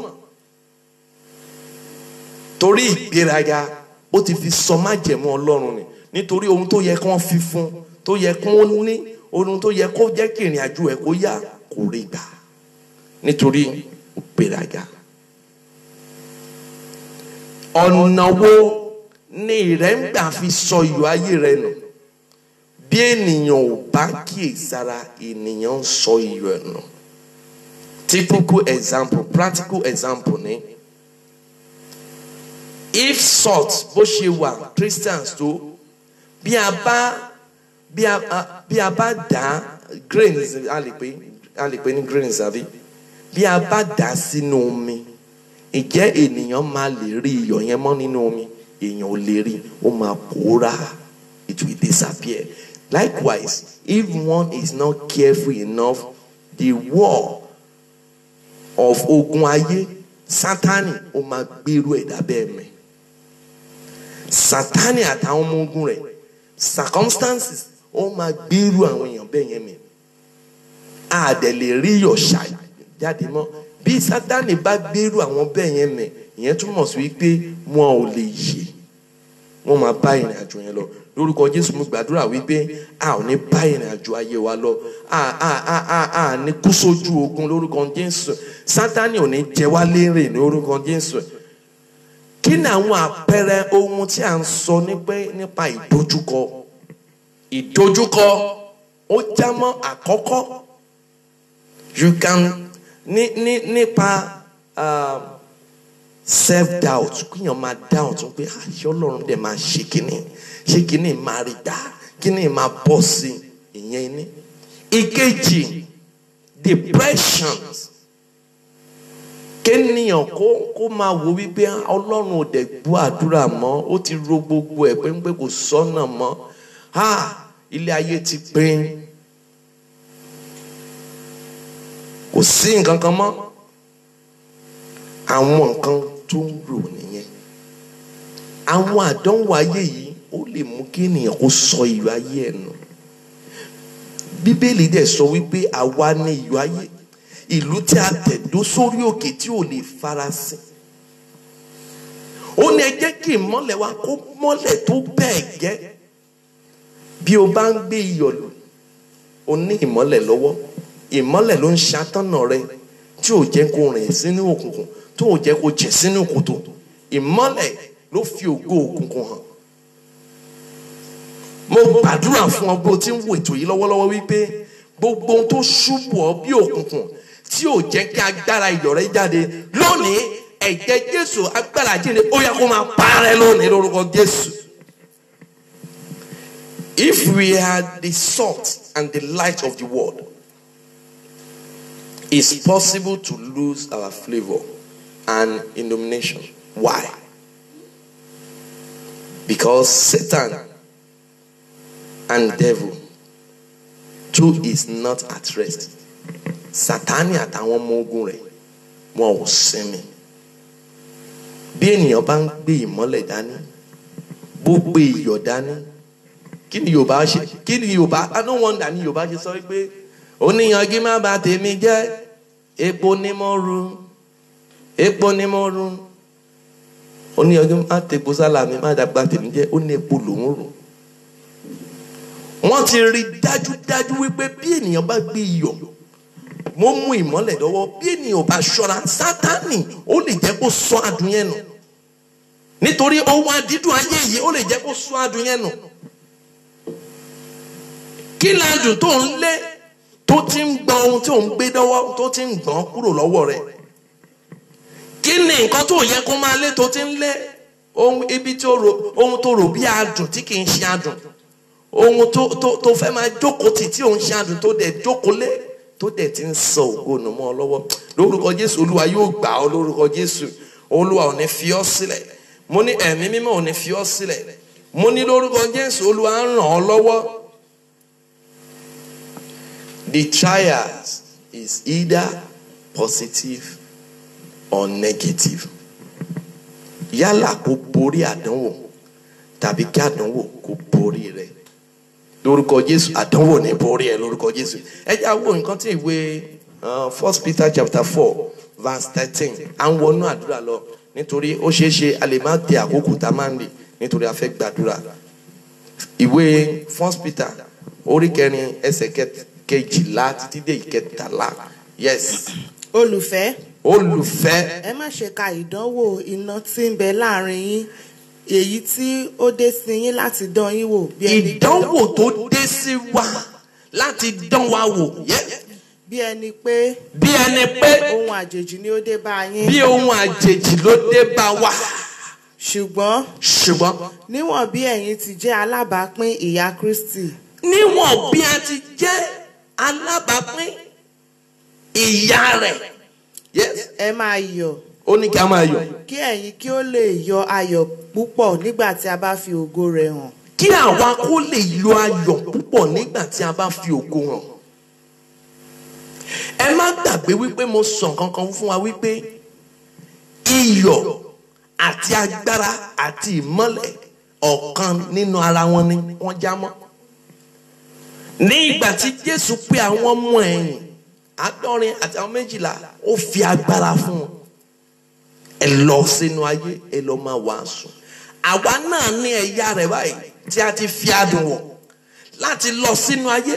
torí ìgbéraga ó ti fi sọ májẹ̀mú Ọlọ́run ni nítorí ohun tó yẹ kán fi fún tó yẹ kán ní ohun tó yẹ kó jẹ́ kí ìrìn àjò ẹ̀ kó yá kò rí gbà nítorí ìgbéraga. Ọ̀nà wo ni ìrẹ́ ń gbà fi sọ iyọ̀ ayé rẹ nù? Bí ènìyàn ò bá kíyèsára ènìyàn ń sọ iyọ̀ ẹ̀ nù. Typical example, practical example ni. If salt bó ṣe wà Christians tó bí a bá dà grains a lè pè ní grains àbí bí a bá dà sínú omi ìjẹ́ ènìyàn máa lè rí iyọ̀ yẹn mọ́ nínú omi èèyàn ò lè rí ó máa pòórá it will disappear. Likewise, if one is not careful enough, the war of ogun ayé Sátánì ó máa gbèrú ẹ̀dá bẹ́ẹ̀ mẹ́. Sátánì àtàwọn ọmọ ogun rẹ̀ circumstances ó máa gbèrú àwọn èèyàn bẹ́ẹ̀ yẹn mi. A dẹ̀ lè rí ìyọ̀ṣà jáde mọ́. Bí Sátánì bá gbèrú àwọn bẹ́ẹ̀ yẹn mi, ìyẹn túmọ̀ sí wípé wọn ò lè yè, wọ́n máa bá ìrìn àjò yẹn lọ. Lórúkọ Jésù mo gbàdúrà wípé a ò ní bá ìrìn àjò ayé wa lọ, a ní kú sójú ogun lórúkọ Jésù. Sátánì ò ní jẹ wá lérè ní orúkọ Jésù. Kí ni àwọn àpẹẹrẹ ohun tí a ń sọ nípa ìdojúkọ? Ìdojúkọ ó jámọ́ àkọ́kọ́, you can nípa self-doubt, kíyàn máa doubt pé ṣé Ọlọ́run dẹ̀ máa ṣe kíní máa rí dá, kíní máa bọ́ sí ìyẹn ní. Ìkejì, depression. Kéèyàn kó máa wo wípé Ọlọ́run ò dẹ̀ gbọ́ àdúrà mọ́, ó ti ro gbogbo ẹ̀ pé kò sọ́nà mọ́, ilé ayé ti pín, kò sí nǹkan kan mọ́. Àwọn nǹkan tó ń rò nìyẹn. Àwọn àdánwò ayé yìí ó lè mú kí ènìyàn kó sọ iyọ̀ ayé ẹ̀ nù. Bíbélì dẹ̀ sọ wípé àwa ni iyọ̀ ayé, ìlú tí a tẹ̀dó sórí òkè tí ò lè farasin. Ó ní ẹ jẹ́ kí ìmọ́lẹ̀ wa kó mọ́lẹ̀ tó bẹ́ẹ̀ gẹ́. Bí o bá ń gbé iyọ̀ lò, o ní ìmọ́lẹ̀ lọ́wọ́. Ìmọ́lẹ̀ ló ń ṣàtọ́nà rẹ tí ò jẹ́ kó rìn sínú òkùnkùn, tó ò jẹ́ kó jẹ̀ sínú kòtò. Ìmọ́lẹ̀ ló fi ògo òkùnkùn hàn. Mo gbàdúrà fún ọ bó ti ń wo ètò yìí lọ́wọ́lọ́wọ́ wípé gbogbo ohun tó ṣubú ọ bí òkùnkùn tí ò jẹ́ kí agbára iyọ̀ rẹ jáde lónìí, ẹ̀jẹ̀ Jésù agbára jíǹde ó yá kó máa parẹ́ lónìí lórúkọ Jésù. If we are the salt and the light of the world, it's possible to lose our flavor and illumination. Why? Because Satan and devil too is not at rest. Sátánì àtàwọn ọmọ ogun rẹ̀ wọn ò sinmi. Bí ènìyàn bá ń gbé ìmọ́lẹ̀ dání, bó gbé iyọ̀ dání, kí ni Yorùbá ṣe? Kí ni Yorùbá? No wonder ni Yorùbá ṣe sọ wípé oníyanjú má bà tèmi jẹ́, epo ni mo rù, epo ni mo rù. Oníyanjú má tepo sálàmì má dàgbà tèmi jẹ́, ó ní epo lòún rù. Wọ́n ti rí dájúdájú wípé bí ènìyàn bá gbé iyọ̀, mo mú ìmọ́lẹ̀ lọ́wọ́, bí ènìyàn bá ṣọ́ra, Sátánì ó lè jẹ́ kó sọ adùn yẹn nù. Nítorí ohun àdídùn ayé yìí ó lè jẹ́ kó sọ adùn yẹn nù. Kí ládùn tó ń lé tó ti ń gbọ́n ohun tí ò ń gbé lọ́wọ́ tó ti ń gbọ́n kúrò lọ́wọ́ rẹ̀? Kí ni nǹkan tó yẹ kó máa lé tó ti ń lé ohun ibi tí ohun tó rò bí adùn tí kì í ṣe adùn, ohun tó fẹ́ máa jókòó tì tí ò ń ṣe adùn tó dẹ̀ jókòó lé tó dẹ̀ ti ń sọ ògo nù mọ́ ọ lọ́wọ́. Lórúkọ Jésù Olúwa yóò gbà ọ́ lórúkọ Jésù. Olúwa ò ní fi ọ́ sílẹ̀. Mo ní ẹ̀mí mímọ́ ò ní fi ọ́ sílẹ̀. Mo ní lórúkọ Jésù Olúwa á ràn ọ́ lọ́wọ́. The trials is either positive or negative. Yálà kó borí àdánwò tàbí kí àdánwò kó borí rẹ̀. Lórúkọ Jésù àdánwò ní borí ẹ lórúkọ Jésù. Ẹ jẹ́ àwọn nǹkan tí ìwé 1 Peter chapter 4 verse 13 à ń wọnú àdúrà lọ nítorí ó ṣeé ṣe a lè má tẹ àkókò tá a máa ń lè nítorí a fẹ́ gbàdúrà. Ìwé 1 Peter orí 4 ẹsẹ̀ 12 títí dé 13. Yes. Olùfẹ́. Olùfẹ́. Ẹ má ṣe ka ìdánwò iná tí ń bẹ láàrin yín, èyí tí ó dé sí yín láti dán yín wò. Ìdánwò tó dé sí wa láti dán wa wò. Bí ẹni pé ohun àjèjì ni ó dé bá yín. Bí ohun àjèjì ló dé bá wa. Ṣùgbọ́n níwọ̀n bí ẹ̀yin ti jẹ́ alábàápín ìyà Kristi. Níwọ̀n bí a ti jẹ́ alábàápín ìyà rẹ̀. Ẹ máa yọ̀. Ó ní kí a máa yọ̀. Kí ẹ̀yin kí ó lè yọ ayọ̀ púpọ̀ nígbà tí a bá fi ògo rẹ̀ hàn. Kí àwa kó lè yọ ayọ̀ púpọ̀ nígbà tí a bá fi ògo hàn. Ẹ má gbàgbé wípé mo sọ kankan fún wa wípé iyọ̀ àti agbára àti ìmọ́lẹ̀ ọ̀kan nínú ara wọn ni wọ́n já mọ́. ní ìgbà tí Jésù pè àwọn ọmọ ẹ̀yìn 70 àti àwọn 12 ó fi agbára fún wọn. Ẹ lọ sínú ayé, ẹ lọ máa wàásù. Àwa náà ní ẹ̀yà rẹ̀ báyìí tí a ti fi adùn wọ̀ láti lọ sínú ayé.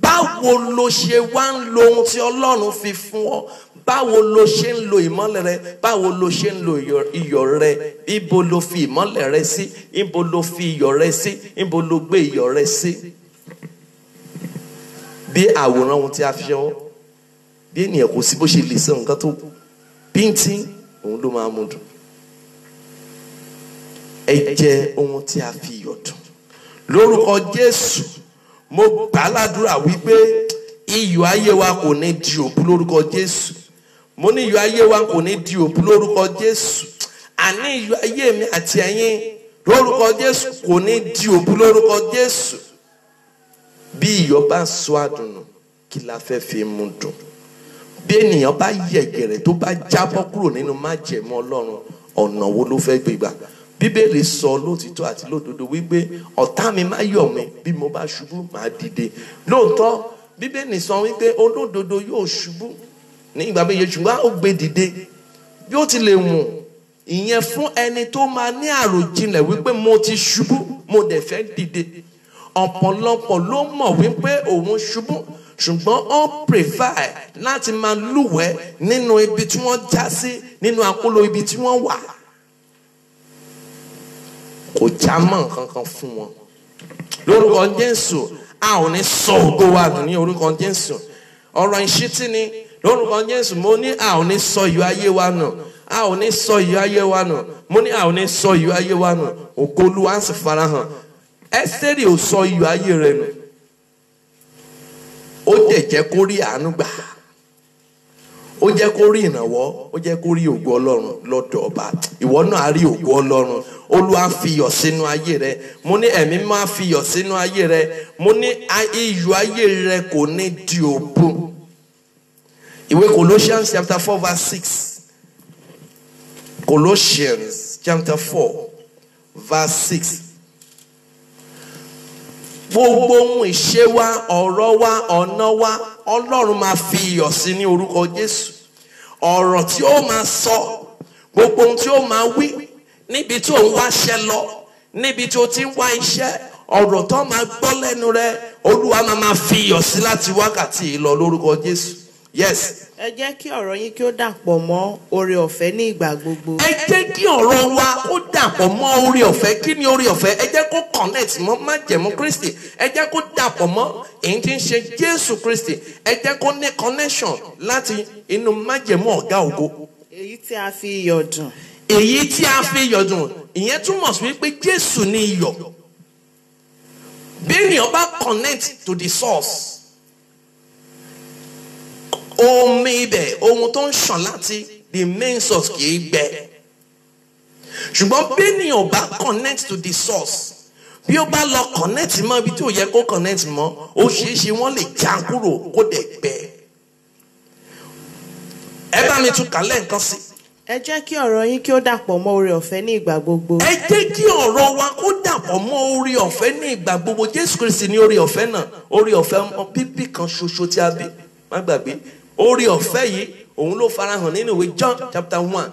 Báwo lo ṣe wá ń lo ohun tí Ọlọ́run fi fún ọ? Báwo lo ṣe ń lo ìmọ́lẹ̀ rẹ? Báwo lo ṣe ń lo iyọ̀ rẹ? Ibo lo fi ìmọ́lẹ̀ rẹ sí? Ibo lo fi iyọ̀ rẹ sí? Ibo lo gbé iyọ̀ rẹ sí? Bí àwòrán ohun tí a fi ṣọwọ́, bí ènìyàn kò sí bó ṣe lè sọ nǹkan tó bíntín, òun ló máa mú dùn. Ẹ jẹ ohun tí a fi iyọ̀ dùn. Lórúkọ Jésù, mo gbà ládùúrà wípé iyọ̀ ayé wa kò ní di òbu lórúkọ Jésù. Mo ní iyọ̀ ayé wa kò ní di òbu lórúkọ Jésù. Àní iyọ̀ ayé mi àti ẹ̀yin lórúkọ Jésù kò ní di òbu lórúkọ Jésù. Bí iyọ̀ bá sọ àdùnnù, kí la fẹ́ fi mú dùn? Bí ènìyàn bá yẹ̀gẹ̀rẹ̀ tó bá jábọ́ kúrò nínú májẹ̀mú Ọlọ́run, ọ̀nà wo ló fẹ́ gbégbà? Bíbélì sọ lótìtọ́ àti lódodo wípé ọ̀tá mi má yọ̀ mí, bí mo bá ṣubú máa dìde. Lóòótọ́ Bíbélì sọ wípé olódodo yóò ṣubú ní ìgbà méje ṣùgbọ́n ó gbé dìde. Bí ó ti lè wù, ìyẹn fún ẹni tó máa ní àròjinlẹ̀ wípé mo ti ṣubú, mo dẹ̀ fẹ́ dìde. Ọ̀pọ̀lọpọ̀ ló mọ̀ wípé òun ṣubú, ṣùgbọ́n ó prefer láti máa lúwẹ̀ẹ́ nínú ibi tí wọ́n já sí, nínú àpòlò ibi tí wọ́n wà. Kò já mọ́ nǹkan kan fún wọn. Lórúkọ Jésù, a ò ní sọ ògo wa nù ní orúkọ Jésù. Ọ̀rọ̀ ìṣítí ni lórúkọ Jésù. Mo ní a ò ní sọ iyọ̀ ayé wa nù. A ò ní sọ iyọ̀ ayé wa nù. Mo ní a ò ní sọ iyọ̀ ayé wa nù. Ògo Olúwa sì farahàn. Ẹ́sítérì ò sọ iyọ̀ ayé rẹ̀ nù. Ó dẹ̀ jẹ́ kó rí àánú gbà. Ó jẹ́ kó rí ìrànwọ́. Ó jẹ́ kó rí ògo Ọlọ́run lọ́dọ̀ ọba. Ìwọ náà á rí ògo Ọlọ́run. Olúwa fi iyọ̀ sínú ayé rẹ. Mo ní ẹ̀mí máa fi iyọ̀ sínú ayé rẹ. Mo ní iyọ̀ ayé rẹ kò ní di òbu. Ìwé Colossians chapter 4 verse 6. Colossians chapter 4 verse 6. Gbogbo ohun ìṣe wa, ọ̀rọ̀ wa, ọ̀nà wa, Ọlọ́run máa fi iyọ̀ sí ní orúkọ Jésù. Ọ̀rọ̀ tí ó máa sọ, gbogbo ohun tí ó máa wí, níbi tí ó ń wáṣẹ́ lọ, níbi tí ó ti ń wá iṣẹ́, ọ̀rọ̀ tó máa gbọ́ lẹ́nu rẹ, Olúwa máa fi iyọ̀ sí láti wákàtí yìí lọ lórúkọ Jésù. Yes. Ẹ jẹ́ kí ọ̀rọ̀ yín kí ó dàpọ̀ mọ́ oore ọ̀fẹ́ ní ìgbà gbogbo. Ẹ jẹ́ kí ọ̀rọ̀ wa ó dàpọ̀ mọ́ oore ọ̀fẹ́. Kí ni oore ọ̀fẹ́? Ẹ jẹ́ kó connect mọ́ májẹ̀mú Kristi. Ẹ jẹ́ kó dàpọ̀ mọ́ èyí tí ń ṣe Jésù Kristi. Ẹ jẹ́ kó ní connection láti inú májẹ̀mú ọ̀gá ògo. Èyí tí a fi iyọ̀ dùn. Èyí tí a fi iyọ̀ dùn. Ìyẹn túmọ̀ sí wípé Jésù ni iyọ̀. Bí ènìyàn bá connect to the source, omi ibẹ̀, ohun tó ń ṣàn láti the main source kì í gbẹ. Ṣùgbọ́n bí ènìyàn bá connect to the source, bí ó bá lọ connect mọ́ ibi tí ò yẹ kó connect mọ́, ó ṣeé ṣe wọ́n lè já kúrò kó dẹ̀ gbẹ. Ẹ bá mi tún kálẹ̀ nǹkan sí. Ẹ jẹ́ kí ọ̀rọ̀ yín kí ó dàpọ̀ mọ́ oore ọ̀fẹ́ ní ìgbà gbogbo. Ẹ jẹ́ kí ọ̀rọ̀ wa kó dàpọ̀ mọ́ oore ọ̀fẹ́ ní ìgbà gbogbo. Jésù Kristi ní oore ọ̀fẹ́ náà. Oore ọ̀fẹ́ ọmọ bíbí kan ṣoṣo tí a bí. Má gbàgbé. Oore ọ̀fẹ́ yìí òun ló farahàn nínú ìwé John chapter 1.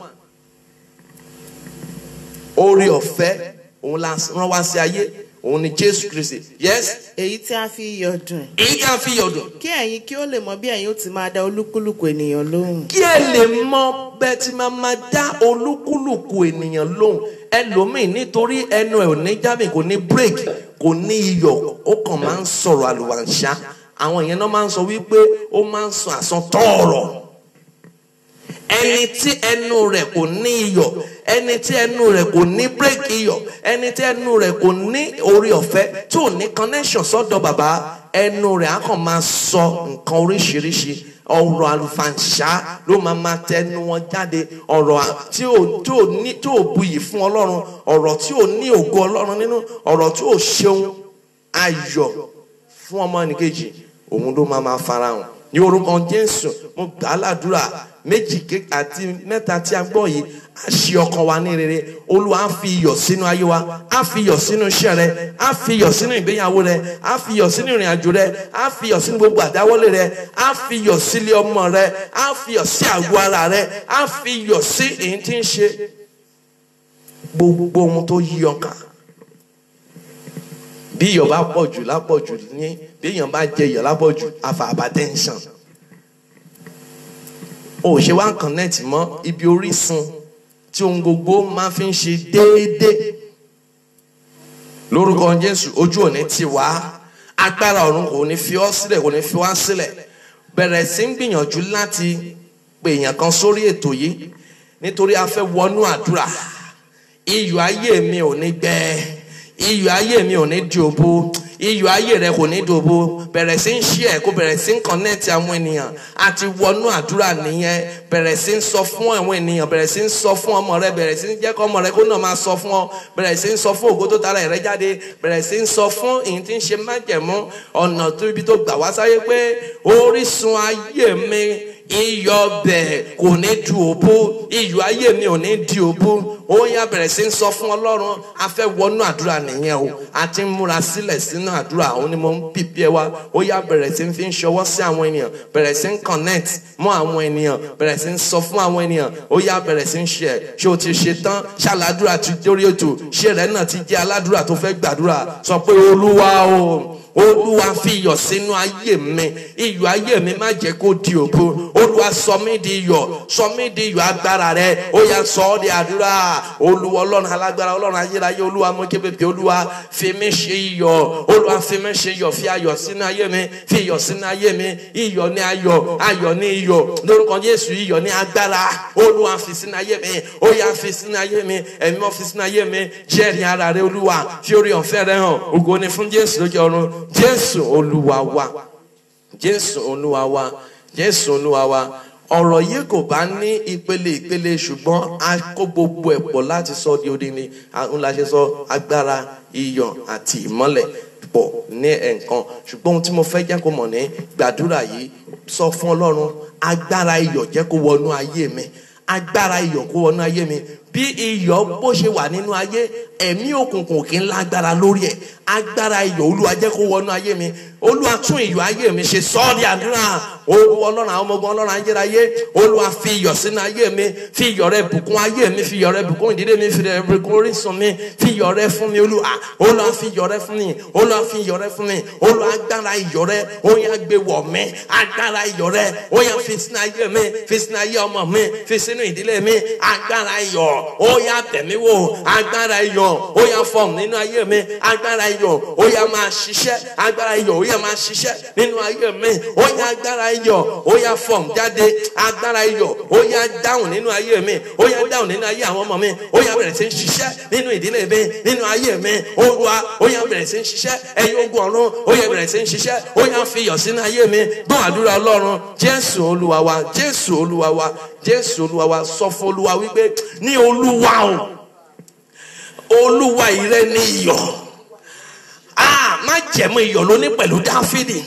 Oore ọ̀fẹ́ òun la rán wá sí ayé. Òun ni Jésù Kristi. Yes. Èyí tí a fi iyọ̀ dùn. Èyí tí a fi iyọ̀ dùn. Kí ẹ̀yin kí ó lè mọ bí ẹ̀yin ó ti máa dá olúkúlùkù ènìyàn lóhùn. Kí ẹ lè mọ bẹ́ẹ̀ tí máa dá olúkúlùkù ènìyàn lóhùn. Ẹlòmíì nítorí ẹnu ẹ̀ ò ní jábì, kò ní bírèkì, kò ní iyọ̀, ó kàn máa ń sọ̀rọ̀ àlùwàǹṣá. Àwọn èèyàn náà máa ń sọ wípé ó máa ń sọ àsọtọ́ọ̀rọ̀. Ẹni tí ẹnu rẹ̀ kò ní iyọ̀, ẹni tí ẹnu rẹ̀ kò ní bírèkì iyọ̀, ẹni tí ẹnu rẹ̀ kò ní oore ọ̀fẹ́, tí ò ní connection sọ́dọ̀ bàbá, ẹnu rẹ̀ á kàn máa sọ nǹkan oríṣiríṣi. Ọ̀rọ̀ àlùfàǹṣá ló máa tẹnu wọn jáde. Ọ̀rọ̀ tí ò buyì fún Ọlọ́run, ọ̀rọ̀ tí ò ní ògo Ọlọ́run nínú, ọ̀rọ̀ tí ò ṣeun ayọ̀ fún ọmọ ẹnìkejì, òun ló máa farahàn. ní orúkọ Jésù mo gbà á ládùúrà méjì àti mẹ́ta tí a gbọ́ yìí á ṣe ọkàn wa ní rere. Olúwa á fi iyọ̀ sínú ayé wa, á fi iyọ̀ sínú iṣẹ́ rẹ, á fi iyọ̀ sínú ìgbéyàwó rẹ, á fi iyọ̀ sínú ìrìn àjò rẹ, á fi iyọ̀ sínú gbogbo àdáwọ́lé rẹ, á fi iyọ̀ sílé ọmọ rẹ, á fi iyọ̀ sí àgọ́ ara rẹ, á fi iyọ̀ sí èyí tí ń ṣe gbogbo ohun tó yí ọ ká. Bí iyọ̀ bá pọ̀ jù lápọ̀jù ní bí èèyàn bá jẹ iyọ̀ lápọ̀jù afa hypertension. O ṣe wá connect mọ́ ibi orísun tí ohun gbogbo máa fi ń ṣe déédéé. Lórúkọ Jésù ojú òní ti wá, agbára ọ̀run kò ní fi ọ́ sílẹ̀, kò ní fi wá sílẹ̀. Bẹ̀rẹ̀ sí ń gbìyànjú láti pè èèyàn kan sórí ètò yìí nítorí a fẹ́ wọnú àdúrà. Iyọ̀ ayé mi ò ní gbẹ, iyọ̀ ayé mi ò ní di òbo, iyọ̀ ayé rẹ kò ní dòbo. Bẹ̀rẹ̀ sí ń share, kó bẹ̀rẹ̀ sí ń connect àwọn ènìyàn. Àti wọnú àdúrà nìyẹn. Bẹ̀rẹ̀ sí ń sọ fún àwọn ènìyàn, bẹ̀rẹ̀ sí ń sọ fún ọmọ rẹ, bẹ̀rẹ̀ sí ń jẹ́ kó ọmọ rẹ kó náà máa sọ fún ọ. Bẹ̀rẹ̀ sí ń sọ fún ògo tó tara rẹ jáde. Bẹ̀rẹ̀ sí ń sọ fún ìyìn tí ń ṣe májẹ̀mú ọ̀nà tó ibi tó gbà wá sáyé pé orísun ayé mi iyọ̀ bẹ̀ kò ní di òbo, iyọ̀ ayé mi ò ní di òbo. Ó yá bẹ̀rẹ̀ sí ń sọ fún Ọlọ́run. A fẹ́ wọnú àdúrà nìyẹn o. A ti ń múra sílẹ̀ sínú àdúrà. Òun ni mo ń pìpì ẹ wá. Ó yá bẹ̀rẹ̀ sí ń fi ń ṣọwọ́ sí àwọn ènìyàn. Bẹ̀rẹ̀ sí ń connect mọ́ àwọn ènìyàn. Bẹ̀rẹ̀ sí ń sọ fún àwọn ènìyàn. Ó yá bẹ̀rẹ̀ sí ń ṣe ẹ̀. Ṣé o ti ṣe tán? Ṣàládùúrà ti dórí ètò. Ṣé rẹ̀ náà ti jẹ́ aládùúrà tó fẹ́ gbàdúrà? Sọ pé Olúwa o, Olúwa fi iyọ̀ sínú ayé mi. Iyọ̀ ayé mi má jẹ́ kó di ògo. Olúwa sọ mí di iyọ̀, sọ mí di iyọ̀ agbára rẹ. Ó yá sọ ọ́ di àdúrà. Olúwa Ọlọ́run alágbára, Ọlọ́run ayérayé, Olúwa mo ké pèpè, Olúwa fi mí ṣe iyọ̀. Olúwa fi mí ṣe iyọ̀, fi ayọ̀ sínú ayé mi, fi iyọ̀ sínú ayé mi. Iyọ̀ ní ayọ̀, ayọ̀ ní iyọ̀. Lórúkọ Jésù iyọ̀ ní agbára. Olúwa fi sínú ayé mi. Ó yá fi sínú ayé mi. Ẹ̀mí mọ́ fi sínú ayé mi. Jẹ́rìí ara rẹ Olúwa. Fi orí ọ̀fẹ́ rẹ hàn. Ògo ni fún Jésù lókè ọ̀run. Jésù Olúwa wa. Jésù Olúwa wa. Jésù Olúwa wa. Ọ̀rọ̀ yìí kò bá ní ìpele ṣùgbọ́n a kó gbogbo ẹ̀ pọ̀ láti sọ di odindi. Àwọn la ṣe sọ agbára iyọ̀ àti ìmọ́lẹ̀ pọ̀ ní ẹ̀ẹ̀kan. Ṣùgbọ́n ohun tí mo fẹ́ jẹ́ kó mọ̀ ní gbàdúrà yìí, sọ fún Ọlọ́run agbára iyọ̀ jẹ́ kó wọnú ayé mi. Agbára iyọ̀ kó wọnú ayé mi. Bí iyọ̀ bó ṣe wà nínú ayé, ẹ̀mí òkùnkùn kì í lágbára lórí ẹ̀. Agbára iyọ̀ Olúwa jẹ́ kó wọnú ayé mi. Olúwa tún iyọ̀ ayé mi ṣe, sọ ọ́ di àdúrà. Olúwa Ọlọ́run àwọn ọmọ ogun, Ọlọ́run ayérayé, Olúwa fi iyọ̀ sínú ayé mi. Fi iyọ̀ rẹ bùkún ayé mi, fi iyọ̀ rẹ bùkún ìdílé mi, fi iyọ̀ rẹ bùkún orísun mi. Fi iyọ̀ rẹ fún mi Olúwa. Olúwa fi iyọ̀ rẹ fún mi. Olúwa fi iyọ̀ rẹ fún mi. Olúwa agbára iyọ̀ rẹ ó yá gbé wọ̀ mí. Agbára iyọ̀ rẹ ó yá fi sínú ayé mi, fi sínú ayé ọmọ mi, fi sínú ìdílé mi. Agbára iyọ̀ ó yá bẹ̀ mí wò. Agbára iyọ̀ ó yá fọ̀m nínú ayé mi. Agbára iyọ̀ ó yá máa ṣiṣẹ́. Agbára iyọ̀ ó yá máa ṣiṣẹ́ nínú ayé mi. Ó yá agbára iyọ̀ ó yá fọ̀m jáde. Agbára iyọ̀ ó yá dáhùn nínú ayé mi. Ó yá dáhùn nínú ayé àwọn ọmọ mi. Ó yá bẹ̀rẹ̀ sí ń ṣiṣẹ́ nínú ìdílé mi, nínú ayé mi. Olúwa ó yá bẹ̀rẹ̀ sí ń ṣiṣẹ́. Ẹ̀yin ogun ọ̀run ó yá bẹ̀rẹ̀ sí ń ṣiṣẹ́. Ó yá fi iyọ̀ sínú ayé mi. Gbọ́ àdúrà Ọlọ́run. Jésù Olúwa wa. Jésù Olúwa wa. Jésù Olúwa wa. Sọ fún Olúwa wípé ní Olúwa o, Olúwa ìrẹ ni iyọ̀. Má jẹ̀mú iyọ̀ lóní pẹ̀lú Dáfídì.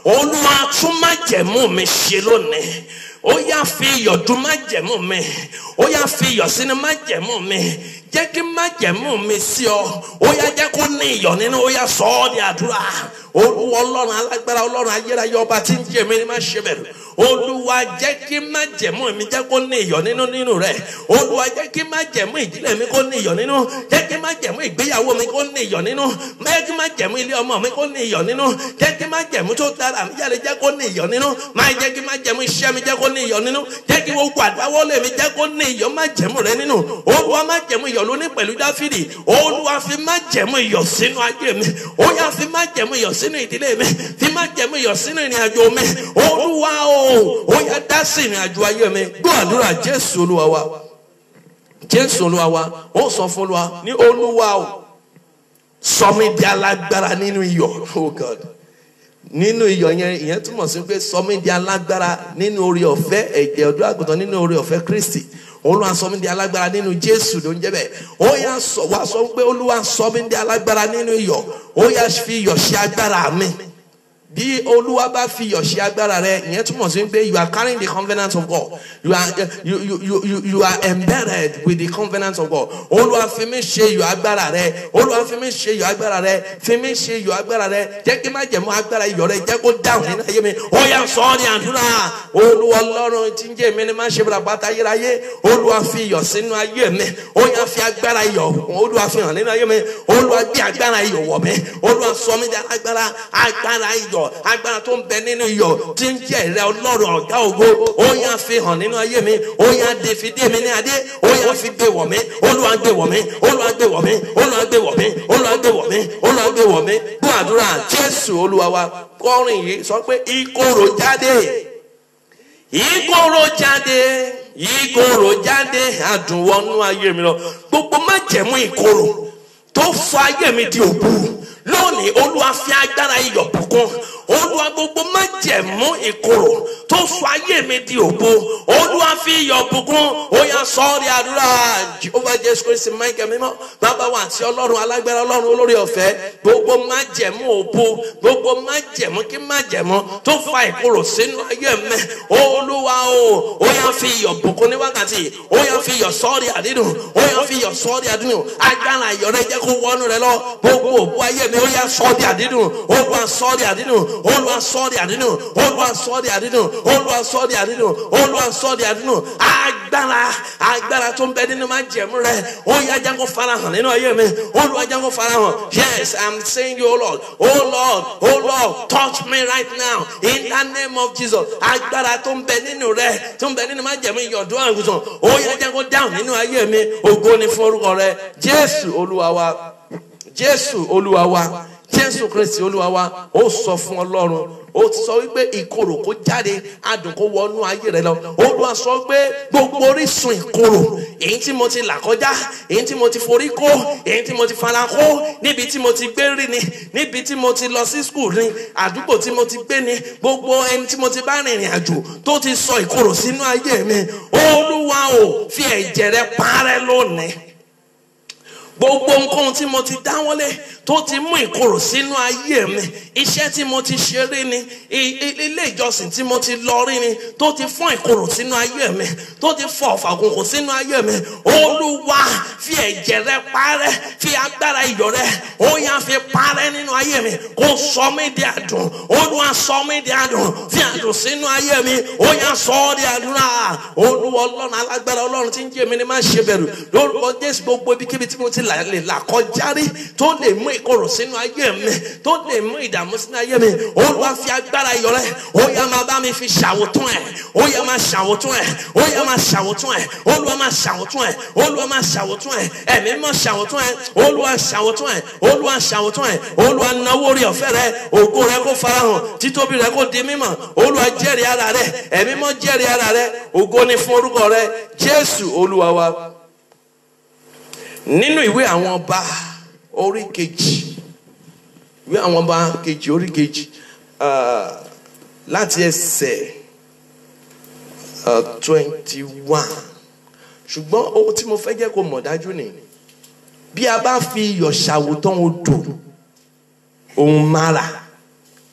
Olúwa tún má jẹ̀mú mi ṣe lónìí. Ó yá fi iyọ̀ dùn má jẹ̀mú mi. Ó yá fi iyọ̀ sínú má jẹ̀mú mi. Jẹ́ kí má jẹ̀mú mi sí ọ. Ó yá jẹ́ kó ní iyọ̀ nínú. Ó yá sọ ọ́ di àdúrà. Olúwa Ọlọ́run alágbára, Ọlọ́run ayérayé, ọba tí ń jẹ́ mi ní má ṣe bẹ̀rù. Olúwa jẹ́ kí má jẹ̀mú mi jẹ́ kó ní iyọ̀ nínú rẹ̀. Olúwa jẹ́ kí má jẹ̀mú ìdílé mi kó ní iyọ̀ nínú. Jẹ́ kí má jẹ̀mú ìgbéyàwó mi kó ní iyọ̀ nínú. Jẹ́ kí má jẹ̀mú ilé ọmọ mi kó ní iyọ̀ nínú. Jẹ́ kí má jẹ̀mú tó dára mi jáde jẹ́ kó ní iyọ̀ nínú. Má jẹ́ kí má jẹ̀mú iṣẹ́ mi jẹ́ kó ní iyọ̀ nínú. Jẹ́ kí gbogbo àdáwọ́lé mi jẹ́ kó ní iyọ̀ má jẹ̀mú rẹ nínú. Olúwa má jẹ̀mú iyọ̀ lóní pẹ̀lú Dáfídì. Olúwa fi má jẹ̀mú iyọ̀ sínú ayé mi. Ó yá fi má jẹ̀mú iyọ̀ sínú ìdílé mi. Fi má jẹ̀mú iyọ̀ sínú ìrìn àjò mi. Olúwa o, ó yá dá sí ìrìn àjò ayé mi. Gbọ́ àdúrà Jésù Olúwa wa. Jésù Olúwa wa. Ó sọ fún Olúwa ní Olúwa o, sọ mí di alágbára nínú iyọ̀. Oh God. Nínú iyọ̀ yẹn, ìyẹn túmọ̀ sí pé sọ mí di alágbára nínú oore ọ̀fẹ́ ẹ̀jẹ̀ ọ̀dọ́ àgùntàn, nínú oore ọ̀fẹ́ Kristi. Olúwa sọ mí di alágbára nínú Jésù ló ń jẹ́ bẹ́ẹ̀. Ó yá wá sọ pé Olúwa sọ mí di alágbára nínú iyọ̀. Ó yá fi iyọ̀ ṣe agbára mi. bí Olúwa bá fi iyọ̀ ṣe agbára rẹ, ìyẹn túmọ̀ sí pé you are carrying the covenant of God. You are embedded with the covenant of God. Olúwa fi mí ṣe iyọ̀ agbára rẹ. Olúwa fi mí ṣe iyọ̀ agbára rẹ. Fi mí ṣe iyọ̀ agbára rẹ. Jẹ́ kí májẹ̀mú agbára iyọ̀ rẹ jẹ́ kó dáhùn nínú ayé mi. Ó yá sọ ọ́ ní àdúrà. Olúwa Ọlọ́run tí ń jẹ́ mi ni máa ṣe bàbàtà ayérayé. Olúwa fi iyọ̀ sínú ayé mi. Ó yá fi agbára iyọ̀. Olúwa fi hàn nínú ayé mi. Olúwa gbé agbára iyọ̀ wọ̀ mí. Olúwa sọ mí di agbára iyọ̀. Agbára tó ń bẹ nínú iyọ̀ tí ń jẹ́ ìrẹ́ Ọlọ́run ọ̀gá ògo. Ó yá fi hàn nínú ayé mi. Ó yá fi dé mi ní adé. Ó yá fi gbé wọ̀ mí. Olúwa gbé wọ̀ mí. Olúwa gbé wọ̀ mí. Olúwa gbé wọ̀ mí. Olúwa gbé wọ̀ mí. Olúwa gbé wọ̀ mí. Gbọ́ àdúrà Jésù Olúwa wa. Kọrin yìí sọ pé ìkorò jáde. Ìkorò jáde. Ìkorò jáde. Adùn wọnú ayé mi lọ. Gbogbo májẹ̀mú ìkorò tó fọ ayé mi di òbu. Lónìí Olúwa fi agbára iyọ̀ bùkún. Olúwa gbogbo májẹ̀mú ìkorò tó sọ ayé mi di òbo. Olúwa fi iyọ̀ bùkún. Ó yá sọ di àdúrà. Jehovah Jésù Kristi Michael mímọ́. Bàbá wa àti Ọlọ́run alágbára Ọlọ́run olórí ọ̀fẹ́. Gbogbo májẹ̀mú òbo. Gbogbo májẹ̀mú kí májẹ̀mú tó fa ìkorò sínú ayé mi. Olúwa o. Ó yá fi iyọ̀ bùkún ní wákàtí. Ó yá fi iyọ̀ sọ di àdídùn. Ó yá fi iyọ̀ sọ di àdídùn. Agbára iyọ̀ rẹ jẹ́ kó wọnú rẹ lọ. Gbogbo òbo ayé mi ó yá sọ di àdídùn. Olúwa sọ di àdídùn. Olúwa sọ di àdídùn. Olúwa sọ di àdídùn. Olúwa sọ di àdídùn. Olúwa sọ di àdídùn. Agbára tó ń bẹ nínú májẹ̀mú rẹ. Ó yá jẹ́ kó farahàn nínú ayé mi. Olúwa jẹ́ kó farahàn. Yes, I'm saying you, oh Lord. Oh Lord. Oh Lord. Touch me right now. In the name of Jesus. Agbára tó ń bẹ nínú rẹ. Tó ń bẹ nínú májẹ̀mú ìyọ̀dún àgùntàn. Ó yá jẹ́ kó dáhùn nínú ayé mi. Ògo ni fún orúkọ rẹ. Jésù Olúwa wa. Jésù Olúwa wa. Jésù Kristi Olúwa wa. Ó sọ fún Ọlọ́run. Ó sọ wípé ìkorò kó jáde, adùn kó wọnú ayé rẹ lọ. Olúwa sọ pé gbogbo orísun ìkorò, èyí tí mo ti là kọjá, èyí tí mo ti forí kó, èyí tí mo ti fara kó, níbi tí mo ti gbé rí ni, níbi tí mo ti lọ sí skul ni, àdúgbò tí mo ti gbé ni, gbogbo ẹni tí mo ti bá rìnrìn àjò tó ti sọ ìkorò sínú ayé mi. Olúwa o, fi ẹ̀jẹ̀ rẹ parẹ́ lónìí. Gbogbo nǹkan tí mo ti dáwọ́lé tó ti mú ìkorò sínú ayé mi, iṣẹ́ tí mo ti ṣe rí ni, ilé ìjọsìn tí mo ti lọ rí ni, tó ti fọ́n ìkorò sínú ayé mi, tó ti fọ́ ọ̀fàgùnkùn sínú ayé mi. Olúwa fi ẹ̀jẹ̀ rẹ parẹ́, fi agbára iyọ̀ rẹ ó yá fi parẹ́ nínú ayé mi, kó sọ mí di àdùn. Olúwa sọ mí di àdùn, fi àdùn sínú ayé mi. Ó yá sọ ọ́ di àdúrà. Olúwa Ọlọ́run alágbára Ọlọ́run tí ń jẹ́ mi ni má ṣe bẹ̀rù. Lórúkọ Jésù gbogbo ibikíbi tí mo ti lè là kọjá rí tó lè mú ìkorò sínú ayé mi, tó lè mú ìdààmú sínú ayé mi. Olúwa fi agbára iyọ̀ rẹ ó yá máa bá mi fi ṣàwòtún ẹ̀. Ó yá máa ṣàwòtún ẹ̀. Ó yá máa ṣàwòtún ẹ̀. Olúwa máa ṣàwòtún ẹ̀. Olúwa máa ṣàwòtún ẹ̀. Ẹ̀mí mọ́ ṣàwòtún ẹ̀. Olúwa ṣàwòtún ẹ̀. Olúwa ṣàwòtún ẹ̀. Olúwa nawó orí ọ̀fẹ́ rẹ, ògo rẹ kó farahàn, títóbi rẹ kó di mímọ̀. Olúwa jẹ́rìí ara rẹ. Ẹ̀mí mọ́ jẹ́rìí ara rẹ. Ògo ni fún orúkọ rẹ. Jésù Olúwa wa. Nínú ìwé àwọn ọba orí kejì, ìwé àwọn ọba kejì orí kejì, láti ẹsẹ̀ 21. Ṣùgbọ́n ohun tí mo fẹ́ jẹ́ kó mọ̀ dájú ni, bí a bá fi iyọ̀ ṣàwòtán odò, ohun mára,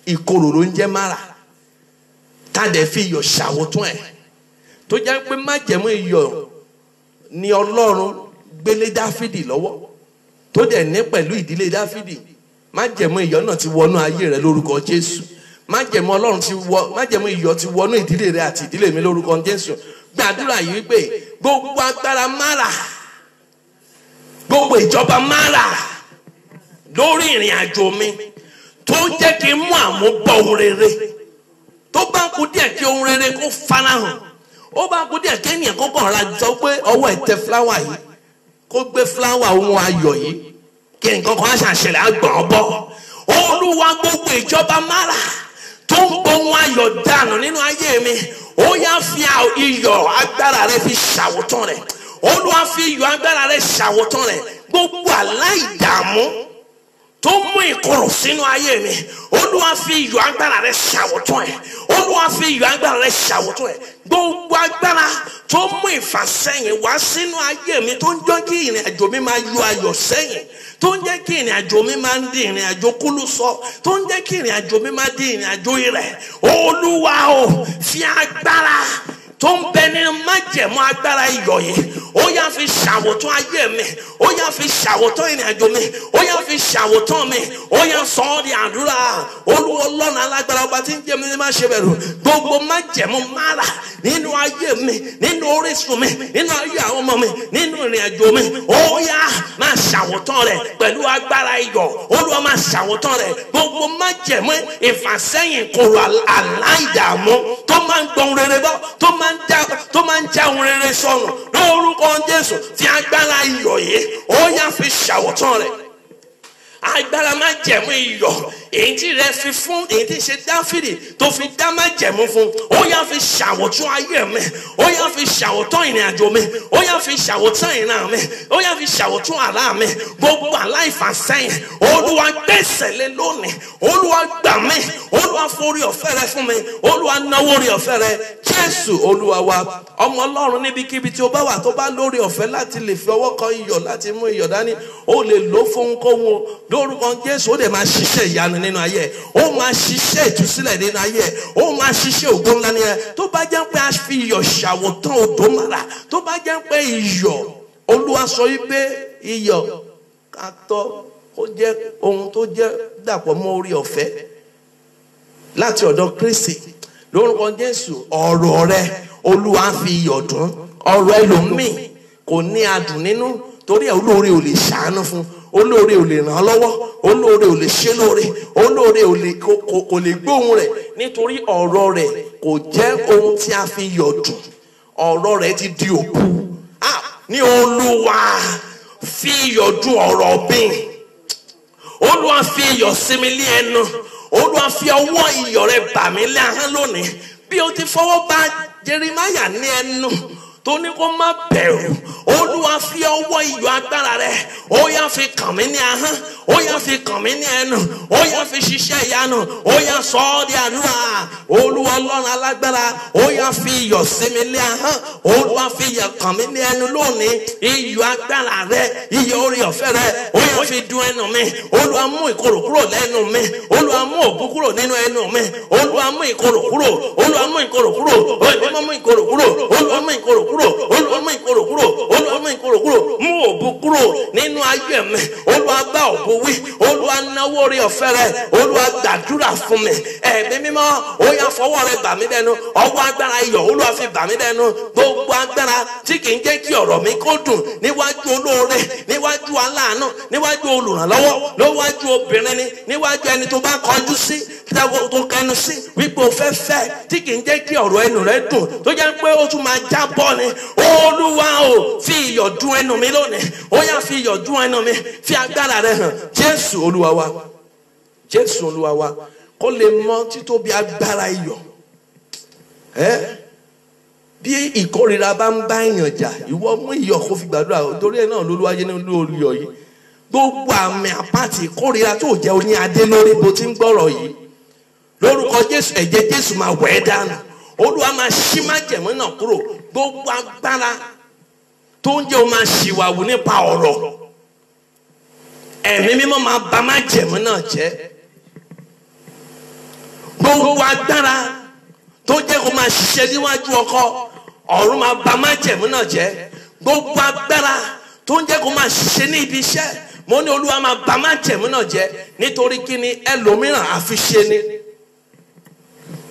ìkorò ló ń jẹ́ mára, tá dẹ̀ fi iyọ̀ ṣàwòtán ẹ̀, tó jẹ́ pé májẹ̀mú iyọ̀ ni Ọlọ́run gbélé Dáfídì lọ́wọ́, tó dẹ̀ ní pẹ̀lú ìdílé Dáfídì. Májẹ̀mú iyọ̀ náà ti wọnú ayé rẹ lórúkọ Jésù. Májẹ̀mú Ọlọ́run májẹ̀mú iyọ̀ ti wọnú ìdílé rẹ àti ìdílé mi lórúkọ Jésù. Gbàdúrà yìí wípé gbogbo agbára mára, gbogbo ìjọba mára lórí ìrìn àjò mi tó jẹ́ kí n mú àmúbọ̀ ohun rere, tó bá kú díẹ̀ kí ohun rere kó farahàn, ó bá kú díẹ̀ kí ènìyàn kó kàn ra jọ pé ọwọ́ ẹ̀ tẹ fúláwà yìí, kó gbé fúláwà ohun ayọ̀ yìí, kí nǹkan kan ṣàṣẹlẹ̀ àgbọ̀n bọ̀. Olúwa gbogbo ìjọba mára tó ń gbóhùn ayọ̀ dànù nínú ayé mi, ó yá fi iyọ̀ agbára rẹ fi ṣàwòtán rẹ̀. Olúwa fi iyọ̀ agbára rẹ ṣàwòtán rẹ̀. Gbogbo aláìdààmú tó mú ìkorò sínú ayé mi, Olúwa fi iyọ̀ agbára rẹ̀ ṣàwòtán ẹ̀. Olúwa fi iyọ̀ agbára rẹ̀ ṣàwòtán ẹ̀. Gbogbo agbára tó mú ìfàsẹ́yìn wá sínú ayé mi, tó ń jẹ́ kí ìrìn àjò mi máa yọ ayọ̀ sẹ́yìn, tó ń jẹ́ kí ìrìn àjò mi máa di ìrìn àjò kúlú sọ, tó ń jẹ́ kí ìrìn àjò mi máa di ìrìn àjò ìrẹ̀. Olúwa o, fi agbára tó ń bẹ nínú májẹ̀mú agbára iyọ̀ yìí, ó yá fi ṣàwòtán ayé mi, ó yá fi ṣàwòtán ìrìn àjò mi, ó yá fi ṣàwòtán mi, ó yá sọ ọ́ di àdúrà. Olúwa Ọlọ́run alágbára ọba tí ń jẹ́ mi ní má ṣe bẹ̀rù, gbogbo májẹ̀mú mára nínú ayé mi, nínú orísun mi, nínú ayé àwọn ọmọ mi, nínú ìrìn àjò mi, ó yá máa ṣàwòtán rẹ̀ pẹ̀lú agbára iyọ̀. Olúwa máa ṣàwòtán rẹ̀. Gbogbo májẹ̀mú ìfàsẹ́yìn kòrò aláìdààmú tó máa ń gbọ́n rere bọ́, tó máa ń já ohun rere sọnù, lórúkọ Jésù fi agbára iyọ̀ yìí, ó yá fi ṣàwòtán rẹ̀. Agbára májẹ̀mú iyọ̀ èyí tí rẹ fi fún, èyí tí ṣe Dáfídì tó fi dá májẹ̀mú fún, ó yá fi ṣàwòtán ayé mi, ó yá fi ṣàwòtán ìrìn àjò mi, ó yá fi ṣàwòtán ìran mi, ó yá fi ṣàwòtán àlá mi. Gbogbo àlá ìfàsẹ́yìn, Olúwa gbèsè lé lónìí, Olúwa gbà mí, Olúwa forí ọ̀fẹ́ rẹ fún mi, Olúwa náwó orí ọ̀fẹ́ rẹ. Jésù Olúwa wa. Ọmọ Ọlọ́run níbikíbi tí ó bá wà, tó bá lórí ọ̀fẹ́ láti lè fi ọwọ́ kan iyọ̀, láti mú iyọ̀ dání, ó lè lò fún ohunkóhun lórúkọ Jésù. Ó dẹ̀ máa ṣiṣẹ́ ìyanu nínú ayé, ó máa ṣiṣẹ́ ìtúsílẹ̀ nínú ayé, ó máa ṣiṣẹ́ ògo ńlá nínú ayé. Tó bá jẹ́ pé a fi iyọ̀ ṣàwòtán odò mara, tó bá jẹ́ pé iyọ̀, Olúwa sọ wípé iyọ̀ kàtọ́ ó jẹ́ ohun tó jẹ́ dàpọ̀ mọ́ orí ọ̀fẹ́ láti ọ̀dọ̀ Kristi. Lórúkọ Jésù, ọ̀rọ̀ rẹ Olúwa fi iyọ̀ dùn. Ọ̀rọ̀ ẹlòmíì kò ní adùn nínú, torí ẹ̀ olóore ò lè ṣàánú fún, olóore ò lè ràn án lọ́wọ́, olóore ò lè ṣe lóore, olóore kò lè gbóhùn rẹ̀, nítorí ọ̀rọ̀ rẹ̀ kò jẹ́ ohun tí a fi iyọ̀ dùn. Ọ̀rọ̀ rẹ̀ ti di òkú. Ní Olúwa fi iyọ̀ dùn ọ̀rọ̀ mi, Olúwa fi iyọ̀ sí mi lé ẹnu, Olúwa fi ọwọ́ iyọ̀ rẹ̀ bà mí lé ahọ́n lónìí. Bí o ti fọwọ́ bá Jeremáyà ní ẹnu tó ní kó má bẹ̀rù, Olúwa fi ọwọ́ iyọ̀ agbára rẹ̀, ó yá fi kàn mí ní ahọ́n, ó yá fi kàn mí ní ẹnu, ó yá fi ṣiṣẹ́ ìyanu, ó yá sọ ọ́ di àdúrà. Olúwa Ọlọ́run alágbára, ó yá fi iyọ̀ sí mi ní ahọ́n, Olúwa fi iyọ̀ kàn mí ní ẹnu lónìí. Iyọ̀ agbára rẹ̀, iyọ̀ orí ọ̀fẹ́ rẹ̀, ó yá fi dùn ẹnu mi. Olúwa mú ìkorò kúrò lẹ́nu mi, Olúwa mú òbú kúrò nínú ẹnu mi, Olúwa mú ìkorò kúrò, Olúwa mú ìkorò kúrò, Olúwa mú ìkorò kúrò, Olúwa mú ìkorò kúrò, Olúwa mú ìkorò kúrò, Olúwa mú ìkorò kúrò. Mú òbú kúrò nínú ayé mi, Olúwa bá òbú wí, Olúwa náwó orí ọ̀fẹ́ rẹ̀, Olúwa gbàdúrà fún mi. Ẹ̀mí mímọ́, ó yá fọwọ́ rẹ̀ bà mí dẹnu, ọwọ́ agbára iyọ̀ Olúwa fi bà mí dẹnu. Gbogbo agbára tí kì í jẹ́ kí ọ̀rọ̀ mi kó dùn níwájú olóore, níwájú aláàánú, níwájú olùrànlọ́wọ́, níwájú obìnrin ni, níwájú ẹni tó bá kọjú sí, tó kẹnu sí wípé o fẹ́ fẹ́, tí kì í jẹ́ kí ọ̀rọ̀ ẹnu rẹ̀ dùn, tó jẹ́ pé ó tún máa jábọ́ ni. Olúwa o, fi iyọ̀ dùn ẹnu mi lónìí, ó yá fi iyọ̀ dùn ẹnu mi, fi agbára rẹ̀ hàn. Jésù Olúwa wa. Jésù Olúwa wa. Kó lè mọ títóbi agbára iyọ̀. Bí ìkórira bá ń bá èèyàn jà, ìwọ mú iyọ̀ kó fi gbàdúrà, torí ẹ̀ náà lÓlúwa yé nínú olùyọ̀ yìí. Gbogbo àmì àpáàtì ìkórira tó jẹ́ oní adé lórí bó ti ń gbọ́rọ̀ yìí, lórúkọ Jésù, ẹ̀jẹ̀ Jésù máa wẹ̀ ẹ́ dànù. Olúwa máa ṣí májẹ̀mú náà kúrò. Gbogbo agbára tó ń jẹ́ o máa ṣìwàwù nípa ọ̀rọ̀, ẹ̀mí mímọ́ máa bà májẹ̀mú náà jẹ́. Gbogbo agbára tó jẹ́ kó máa ṣiṣẹ́ níwájú ọkọ, ọ̀run máa bà májẹ̀mú náà jẹ́. Gbogbo agbára tó ń jẹ́ kó máa ṣiṣẹ́ ní ibi iṣẹ́, mo ní Olúwa máa bà májẹ̀mú náà jẹ́. Nítorí kí ni ẹlòmíràn àfiṣe ni.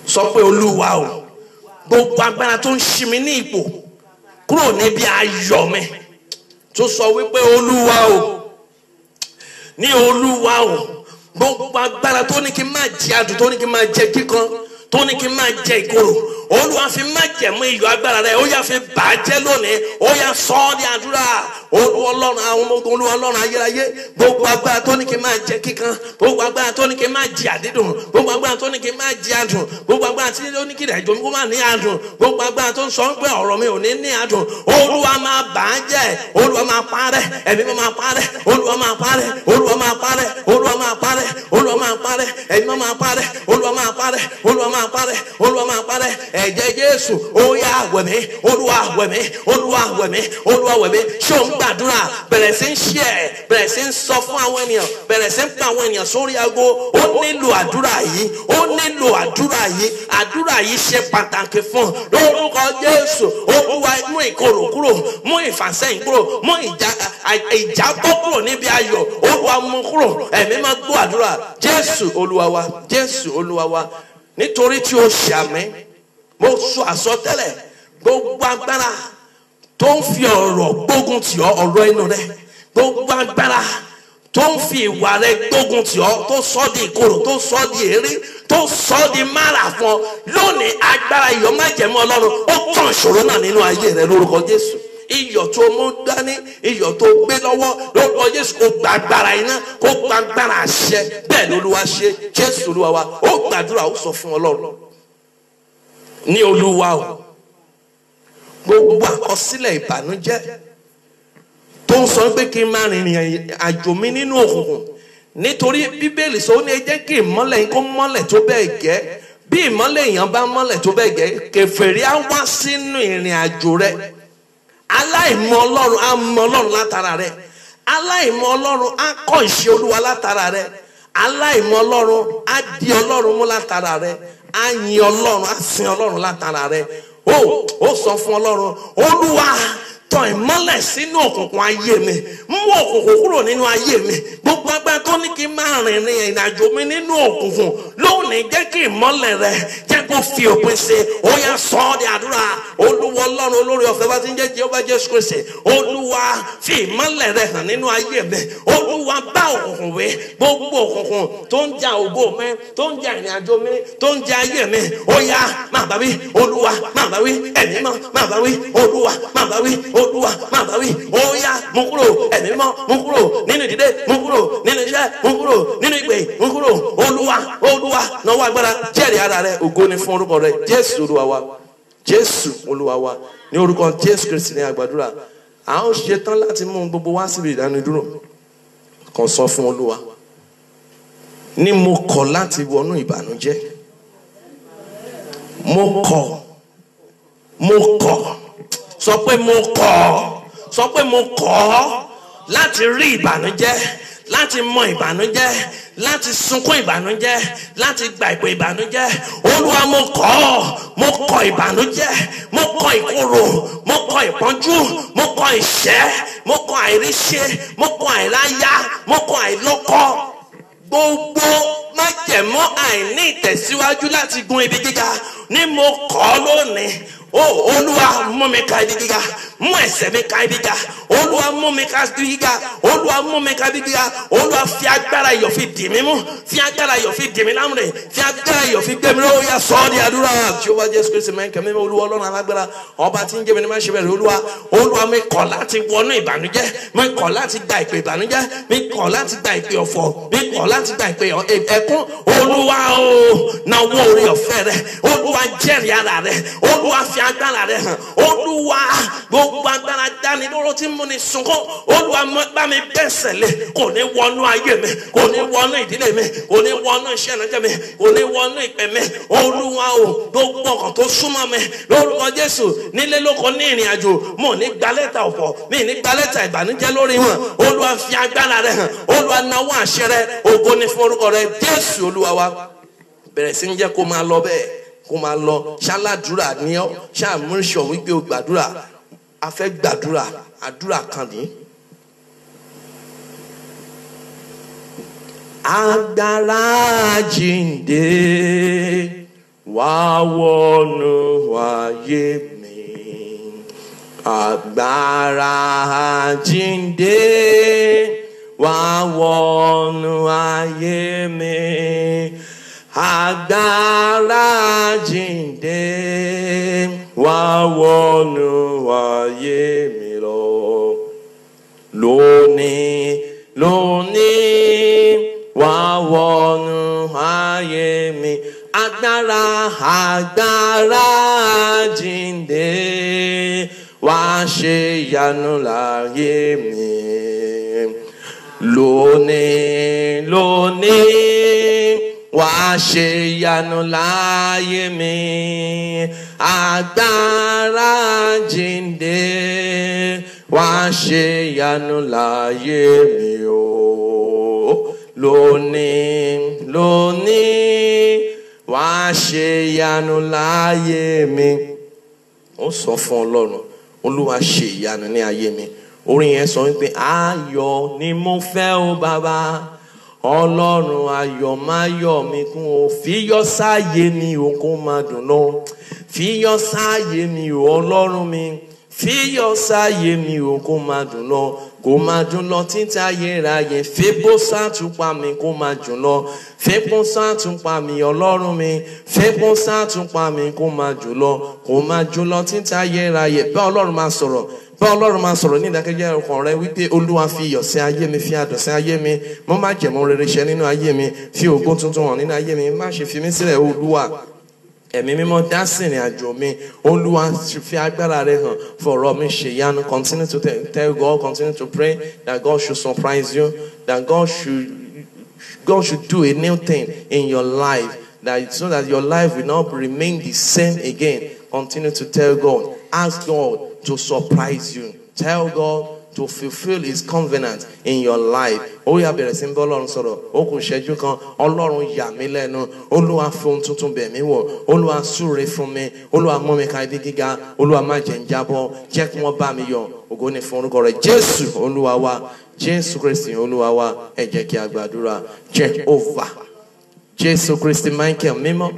Sọ pé Olúwa o, gbogbo agbára tó ń ṣí mi ní ipò kúrò níbi ayọ̀ mi, tó sọ wípé Olúwa o, ní Olúwa o, gbogbo agbára tó ní kí n máa jẹ adùn, tó ní kí n máa jẹ kíkan, tó ní kí n máa jẹ ìkorò, Olúwa fi májẹ̀mú iyọ̀ agbára rẹ̀ ó yá fi bàjẹ́ lónìí ó yá sọ ọ́ di àdúrà. Olúwa Ọlọ́run àwọn ọmọ ogun Olúwa Ọlọ́run ayérayé gbogbo agbára tó ní kí n máa jẹ kíkan gbogbo agbára tó ní kí n máa jẹ àdídùn gbogbo agbára tó ní kí n máa jẹ àdùn gbogbo agbára tí ó ní kí ìrìnàjò mi kó máa ní àdùn gbogbo agbára tó ń sọ pé ọ̀rọ̀ mi ò ní ní àdùn Olúwa máa bàjẹ́ Olúwa máa parẹ́ ẹ̀mí máa parẹ́ Olúwa máa parẹ́ Olúwa máa parẹ́ Olúwa máa parẹ́ Olúwa máa parẹ́ ẹ̀mí máa parẹ́ Olúwa máa parẹ́ Olúwa máa parẹ́ Olúwa máa parẹ́ ẹ̀jẹ̀ Jésù ó yá wẹ̀ mí Olúwa wẹ̀ mí Olúwa wẹ̀ mí Olúwa wẹ̀ mí ṣé o ń gbàdúrà bẹ̀rẹ̀ sí ń ṣe ẹ̀ bẹ̀rẹ̀ sí ń sọ fún àwọn ènìyàn bẹ̀rẹ̀ sí ń pa àwọn ènìyàn sórí aago ó nílò àdúrà yìí ó nílò àdúrà yìí ṣe pàtàkì fún lórúkọ Jésù Olúwa mú ìkorò kúrò mú ìfàsẹ́yìn kúrò mú ìjábọ̀ kúrò níbi ayọ̀ Olúwa mú kúrò ẹ̀mí máa gbọ́ àdúrà Jésù Olúwa wa Jésù Olúwa wa nítorí tí o ṣàmì mo sọ àsọtẹ́lẹ̀ gbogbo agbára tó ń fi ọ̀rọ̀ gbógun tì ọ́ ọ̀rọ̀ inú rẹ gbogbo agbára tó ń fi ìwà rẹ gbógun tì ọ́ tó sọ di ìkorò tó sọ di èrí tó sọ di mára fún ọ lónìí agbára iyọ̀ májẹ̀mú Ọlọ́run ó tàn ìṣòro náà nínú ayé rẹ lórúkọ Jésù iyọ̀ tó mú dání iyọ̀ tó gbé lọ́wọ́ lórúkọ Jésù kó gba agbára iná kó gba agbára àṣẹ bẹ́ẹ̀ ni Olúwa ṣe Jésù Olúwa wa ó gbàdúrà ó sọ fún Ọlọ́run ní Olúwa o gbogbo àkọsílẹ̀ ìbànújẹ́ tó ń sọ pé kí n máa rìnrìn àjò mi nínú òkùnkùn nítorí Bíbélì sọ ó ní ẹ jẹ́ kí ìmọ́lẹ̀ yín kó mọ́lẹ̀ tó bẹ́ẹ̀ gẹ́ bí ìmọ́lẹ̀ èèyàn bá mọ́lẹ̀ tó bẹ́ẹ̀ gẹ́ kèfèrí á wá sínú ìrìn àjò rẹ aláìmọ̀ Ọlọ́run á mọ̀ Ọlọ́run látara rẹ aláìmọ̀ Ọlọ́run á kọ́ ìṣe Olúwa látara rẹ aláìmọ̀ Ọlọ́run á di Ọlọ́run mú látara rẹ á yin Ọlọ́run á sin Ọlọ́run látara rẹ ó sọ fún Ọlọ́run Olúwa tàn ìmọ́lẹ̀ sínú òkùnkùn ayé mi mú òkùnkùn kúrò nínú ayé mi gbogbo agbára tó ní kí n máa rìnrìn ìrìnàjò mi nínú òkùnkùn lónìí jẹ́ kí ìmọ́lẹ̀ rẹ jẹ́ kó fi òpin sí ó yá sọ ọ́ di àdúrà Olúwa Ọlọ́run olórí ọ̀fẹ́ bá ti ń jẹ́ Jèhófà Jésù Kristi Olúwa fi ìmọ́lẹ̀ rẹ hàn nínú ayé mi Olúwa bá òkùnkùn wí gbogbo òkùnkùn tó ń ja ògo mi tó ń ja ìrìnàjò mi tó ń ja ayé mi ó yá má bá wí Olúwa má bá wí ẹ̀mí mọ́ má bá wí Olúwa má bá wí Olúwa máa bá wí ó yá mú kúrò ẹ̀mí mọ́ mú kúrò nínú ìdílé mú kúrò nínú iṣẹ́ mú kúrò nínú ìpè mú kúrò Olúwa náwó agbára jẹ́rìí ara rẹ ògo ni fún orúkọ rẹ Jésù Olúwa wa Jésù Olúwa wa ní orúkọ Jésù Kristi ní àgbàdúrà à ń ṣe tán láti mú gbogbo wá síbi ìdánidúró kan sọ fún Olúwa ní mo kọ̀ láti wọnú ìbànújẹ́ mo kọ̀ sọ pé mo kọ̀ láti rí ìbànújẹ́ láti mọ ìbànújẹ́ láti sunkún ìbànújẹ́ láti gba ìpè ìbànújẹ́ Olúwa mo kọ̀ ìbànújẹ́ mo kọ̀ ìkorò mo kọ̀ ìpọ́njú mo kọ̀ ìṣẹ́ mo kọ̀ àìríṣẹ́ mo kọ̀ àìráyá mo kọ̀ àìlọ́kọ gbogbo májẹ̀mú àìní ìtẹ̀síwájú láti gun ibi gíga ni mo kọ̀ lónìí Olúwa mú mi ka ibi gíga mú ẹsẹ̀ mi ka ibi gíga Olúwa mú mi ka ibi gíga Olúwa mú mi ka ibi gíga Olúwa fi agbára iyọ̀ fi dì mí mú fi agbára iyọ̀ fi dì mí lámùrè fi agbára iyọ̀ fi gbé mi lọ́wọ́ yá sọ ọ́ di àdúrà Jèhófà Jésù Kristi mẹ́kẹ́ mímọ́ Olúwa Ọlọ́run alágbára ọba tí ń jẹ́ mi ní máa ṣe bẹ̀rẹ̀ Olúwa mi kọ̀ láti wọnú ìbànújẹ́ mi kọ̀ láti gba ìpè ìbànújẹ́ mi kọ̀ láti gba ìpè ọ̀fọ̀ mi kọ̀ láti gba ìpè ẹkún Olúwa o náwó orí ọ̀fẹ́ rẹ Olúwa jẹ́rìí ara rẹ Olúwa fi agbára rẹ hàn Olúwa gbogbo agbára dání lóró tí mo ní sunkún Olúwa bá mi bẹ́sẹ̀ lé kò ní wọnú ayé mi kò ní wọnú ìdílé mi kò ní wọnú iṣẹ́ ìrìnàjò mi kò ní wọnú ìpè mi Olúwa o gbogbo ọkàn tó súnmọ́ mi lórúkọ Jésù nílé lóko ní ìrìn àjò mo ní gba lẹ́tà ọ̀fọ̀ mi ní gba lẹ́tà ìbànújẹ́ lórí wọn Olúwa fi agbára rẹ hàn Olúwa náwó àṣẹ rẹ ògo ní fún orúkọ rẹ Jésù Olúwa wa bẹ̀rẹ̀ sí ń jẹ́ kó máa lọ bẹ́ẹ̀ kó máa lọ ṣáládùúrà ní ọ ṣàmúṣọ wípé o gbàdúrà a fẹ́ gbàdúrà àdúrà kan ní. agbára jíǹde wá wọnú ayé mi agbára jíǹde wá wọnú ayé mi. Agbára jíǹde wá wọnú ayé mi lọ. Lónìí, lónìí, wá wọnú ayé mi. Agbára, agbára jíǹde, wá ṣe ìyanu láyé mi. Lónìí, lónìí, wá ṣe ìyanu láyé mi. Agbára jíǹde, wá ṣe ìyanu láyé mi o. Lónìí, lónìí, wá ṣe ìyanu láyé mi. Ó sọ fún Ọlọ́run, Olúwa ṣe ìyanu ní ayé mi. Orin yẹn sọ wípé ayọ̀ ni mo fẹ́ o bàbá. Ọlọ́run ayọ̀ máa yọ̀ mí kún o. Fiyọ̀ sáyé mi o kó máa dùn lọ. Fiyọ̀ sáyé mi o Ọlọ́run mi. Fiyọ̀ sáyé mi o kó máa dùn lọ. Kó máa dùn lọ títí ayérayé. Fébó sátúpa mi kó máa dùn lọ. Fébó sátúpa mi Ọlọ́run mi. Fébó sátúpa mi kó máa dùn lọ. Kó máa dùn lọ títí ayérayé. Bá Ọlọ́run máa sọ̀rọ̀. Bá Ọlọ́run máa sọ̀rọ̀ ní ìdákẹ́jẹ́ ọkàn rẹ wípé Olúwa fi iyọ̀ sí ayé mi, fi adùn sí ayé mi. Mo má jẹ̀mú rere ṣẹ nínú ayé mi. Fi ògo tuntun hàn nínú ayé mi. Má ṣe fi mí sílẹ̀ Olúwa. Ẹ̀mí mímọ́ dá sí ìrìn àjò mi. Olúwa fi agbára rẹ hàn fọ̀rọ̀ mi ṣe ìyanu. Continue to tell God, continue to pray that God should surprise you, that God should do a new thing in your life, that so that your life will not remain the same again. Continue to tell God. Ask God to surprise you. Tell God to fulfill his covenant in your life. Ó yá bẹ̀rẹ̀ sí ń bọ́ Ọlọ́run sọ̀rọ̀. Ó kù ìṣẹ́jú kan. Ọlọ́run yà mí lẹ́nu. Olúwa fi ohun tuntun bẹ̀ mí wò. Olúwa súre fún mi. Olúwa mú mi ka ibi gíga. Olúwa má jẹ́ n jábọ́. Jẹ́ kí wọ́n bá mi yọ̀. Ògo ni fún orúkọ rẹ̀. Jésù Olúwa wa. Jésù Kristi Olúwa wa. Ẹ jẹ́ kí a gbàdúrà. Jehovah. Jésù Kristi Michael mímọ́.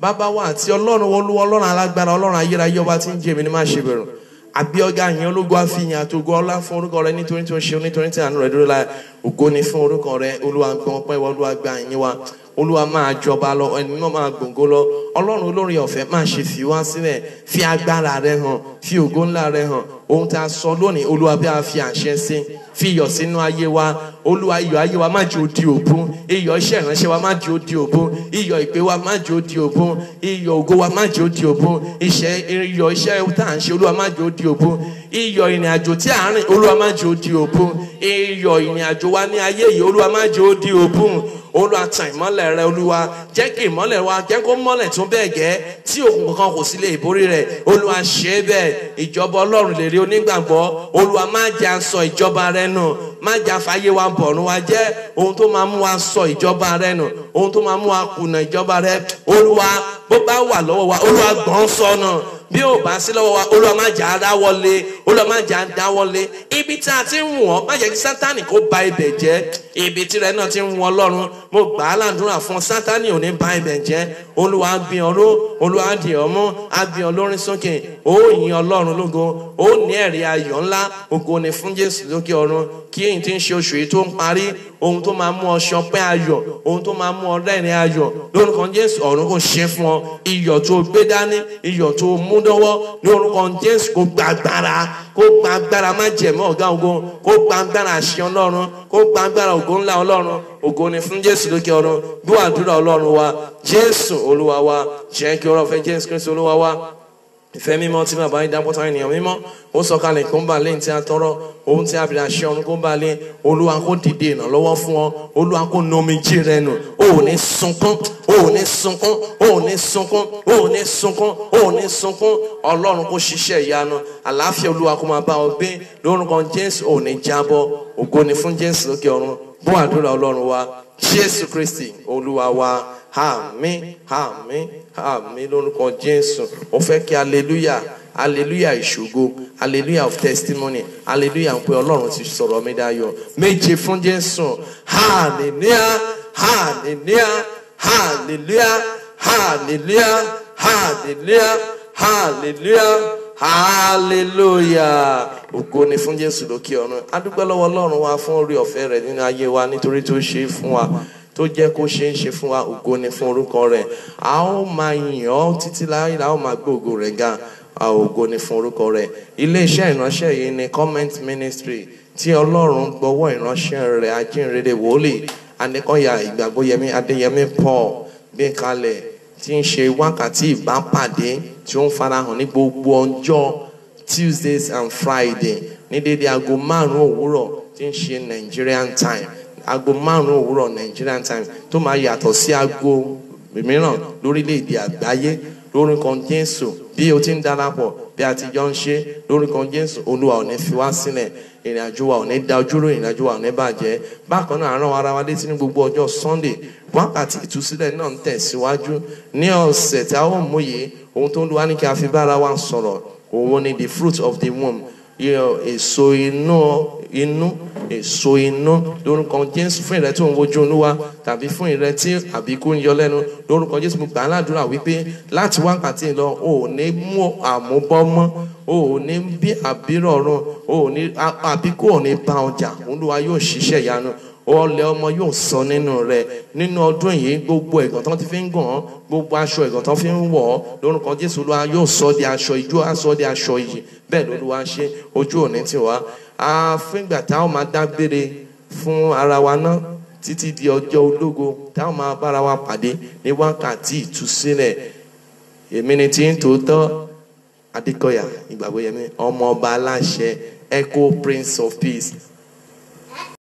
Bàbá wa àti Ọlọ́run Olúwa Ọlọ́run alágbára Ọlọ́run ayérayé ọba tí ń jẹ́ mi ní má ṣe bẹ̀rù. Àbí ọ̀gá yẹn ológun àfihàn àtògo ọlá fún orúkọ rẹ nítorí tí ó ṣe nítorí tí àánú rẹ dúró láì. Ògo ni fún orúkọ rẹ. Olúwa gbọ́n ọpẹ́ wa, Olúwa gba ìyìn wa. Olúwa máa jọba lọ, ẹni mímọ́ máa gbòǹgó lọ. Ọlọ́run olórí ọ̀fẹ́ máa ṣe fi wá sílẹ̀. Fi agbára rẹ hàn, fi ògo ńlá rẹ hàn. Ohun tá a sọ lónìí Olúwa bí a fi àṣẹ sí. Fi iyọ̀ sínú ayé wa. Olúwa iyọ̀ ayé wa má jẹ́ ó di òbun. Iyọ̀ iṣẹ́ ìránṣẹ́ wa má jẹ́ ó di òbun. Iyọ̀ ìpè wa má jẹ́ ó di òbun. Iyọ̀ ògo wa má jẹ́ ó di òbun. Iyọ̀ iṣẹ́ tá à ń ṣe Olúwa má jẹ́ ó di òbun. Iyọ̀ ìrìn àjò tí à ń rìn Olúwa má jẹ́ ó di òbun. Iyọ̀ ìrìn àjò wa ní ayé yìí Olúwa má jẹ́ ó di òbun. Olúwa tan ìmọ́lẹ̀ rẹ Olúwa. Jẹ́ kí ìmọ́lẹ̀ wa jẹ́ kó mọ́lẹ̀ tún bẹ́ẹ̀ gẹ́ tí òkùnkùn kan kò sí lè borí rẹ̀. Olúwa ṣe é bẹ́ẹ̀. Ìjọba Ọlọ́run lè rí onígbàgbọ́. Olúwa má jẹ́ a sọ ìjọba rẹ nù. Má jẹ́ àfàyè wa bọ̀rùn wa jẹ́ ohun tó máa mú wa sọ ìjọba rẹ nù. Ohun tó máa mú wa kùnà ìjọba rẹ. Olúwa bó bá wà lọ́wọ́ wa Olúwa gbọ́n sọnù. Bí ó bá sí lọ́wọ́ wa Olúwa má jẹ́ àdáwọlé. Olúwa má jẹ́ àdáwọlé. Ibi tí a ti ń wọ̀n má jẹ́ kí Sátánì kó ba ibẹ̀ jẹ́. Ibi tí rẹ náà ti ń wọ̀n Ọlọ́run. Mo gbà á ládùúrà fún Sátánì ò ní ba ibẹ̀ jẹ́. Olúwa gbìn ọ́ ró. Olúwa dì ọ́ mú. A gbìn ọ́ lórí sókè. Ó yin Ọlọ́run lógo. Ó ní ẹ̀rí ayọ̀ ńlá. Ògo ni fún Jésù lókè ọ̀run. Kí èyí tí ń ṣe oṣù yìí tó ń parí. Ohun tó máa mú ọ ṣọpẹ́ ayọ̀. Ohun tó máa mú ọ rẹ́rìn ayọ̀. Lórúkọ Jésù ọ̀run kò ṣe fún ọ. Iyọ̀ tó gbé dání. Iyọ̀ tó mú dọ́wọ́. Ní orúkọ Jésù kó gba agbára. Kó gba agbára má jẹ̀mọ́ ọ̀gá ògo. Kó gba agbára àṣẹ Ọlọ́run. Kó gba agbára ògo ńlá Ọlọ́run. Ògo ni fún Jésù lókè ọ̀run. Gbọ́ àdúrà Ọlọ́run wa. Jésù Olúwa wa. Jẹ́ kí ọ̀rọ̀ fẹ́ Jésù Kristi Olúwa wa. Ìfẹ́ mímọ́ tí bàbá yìí dápọ́tà ènìyàn mímọ́. Ó sọ̀kalẹ̀ kó ń bà lẹ́yìn tí a tọrọ. Ohun tí a bìrì àṣẹ ọ̀run kó ń bà lé. Olúwa kó dìde ìrànlọ́wọ́ fún ọ. Olúwa kó nu omijé rẹ nù. O ò ní sunkún. O ò ní sunkún. O ò ní sunkún. O ò ní sunkún. O ò ní sunkún. Ọlọ́run kó ṣiṣẹ́ ìyanu. Àlàáfíà Olúwa kó máa bá ọ gbé. Lórúkọ Jésù ò ní jábọ́. Ògo ni fún Jésù lókè ọ̀run. Bọ́ àdúrà Ọlọ́run wa. Jésù Kristi Olúwa wa. Àmín, àmín, àmín lórúkọ Jésù. Ó fẹ́ kí hallelujah, hallelujah ìṣògo, hallelujah of testimony, hallelujah pé Ọlọ́run ti sọ̀rọ̀ mi dayọ̀. Méje fún Jésù. Hallelujah, hallelujah, hallelujah, hallelujah, hallelujah, hallelujah, hallelujah. Ògo ni fún Jésù lókè ọ̀run. A dúpẹ́ lọ́wọ́ Ọlọ́run wa fún orí ọ̀fẹ́ rẹ̀ nínú ayé wa nítorí tó ṣe fún wa. Tó jẹ́ kó ṣe ń ṣe fún wa. Ògo ni fún orúkọ rẹ̀. A ó máa yìn ọ́ títí láé, a ó máa gbé ògo rẹ̀ ga. ògo ni fún orúkọ rẹ̀. Ilé-iṣẹ́ ìránṣẹ́ yìí ni Comment Ministry tí Ọlọ́run gbọ́wọ́ ìránṣẹ́ rẹ̀ ajínrere wòlíì Adékọ̀yà Ìgbàgbóyẹmí Adéyẹmí Paul gbé kalẹ̀ tí ń ṣe wákàtí ìbápàdé tí ó ń farahàn ní gbogbo ọjọ́ Tuesdays and Friday ní dédé aago 5 òwúrọ̀ tí ń ṣe Nigerian time, aago 5 òwúrọ̀ Nigerian time tó máa yàtọ̀ sí aago mìíràn lórílẹ̀-èdè àgbáyé. Lórúkọ Jésù bí o ti ń darapọ̀ bí a ti jọ ń ṣe lórúkọ Jésù Olúwa ò ní fi wá sílẹ̀, ìrìnàjò wa ò ní da ojúrò, ìrìnàjò wa ò ní bàjẹ́. Bákan náà rán ara wa létí ní gbogbo ọjọ́ Sunday wákàtí ìtúsílẹ̀ náà ń tẹ̀síwájú ní ọ̀sẹ̀ tí a ó mú yìí. Ohun tó ń lu wá ní kí a fi bára wa sọ̀rọ̀ òun ni the fruit of the womb, èso inú èso inú lórúkọ Jésù. Fún ìrẹ tó ń wojú Olúwa tàbí fún ìrẹ tí àbíkú ń yọ lẹ́nu lórúkọ Jésù mo gbà á ládùúrà wípé láti wákàtí lọ ò ní mú àmúbọ́mọ́, ò ní bí àbírọ̀rùn, ò ní àbíkú ò ní bá ọjà. Olúwa yóò ṣiṣẹ́ ìyanu, ọlẹ̀ ọmọ yóò sọ nínú rẹ̀. Nínú ọdún yìí gbogbo ẹ̀gàn tán ti fi ń gàn án, gbogbo aṣọ ẹ̀gàn tán fi ń wọ̀ ọ́ lórúkọ Jésù Olúwa yóò sọ di aṣọ ijó, á sọ di aṣọ iyì. Bẹ́ẹ̀ lÓlúwa ṣe, ojú òní tì wá. Fúngbà táwọn máa dágbére fún ara wa náà títí di ọjọ́ ológo táwọn máa bára wa pàdé ní wákàtí ìtúsílẹ̀. Èmi ni tí ń tòótọ́ Adékọ̀yà Ìgbàgbóyẹmí, ọmọ ọba aláṣẹ, Echo Prince of Peace,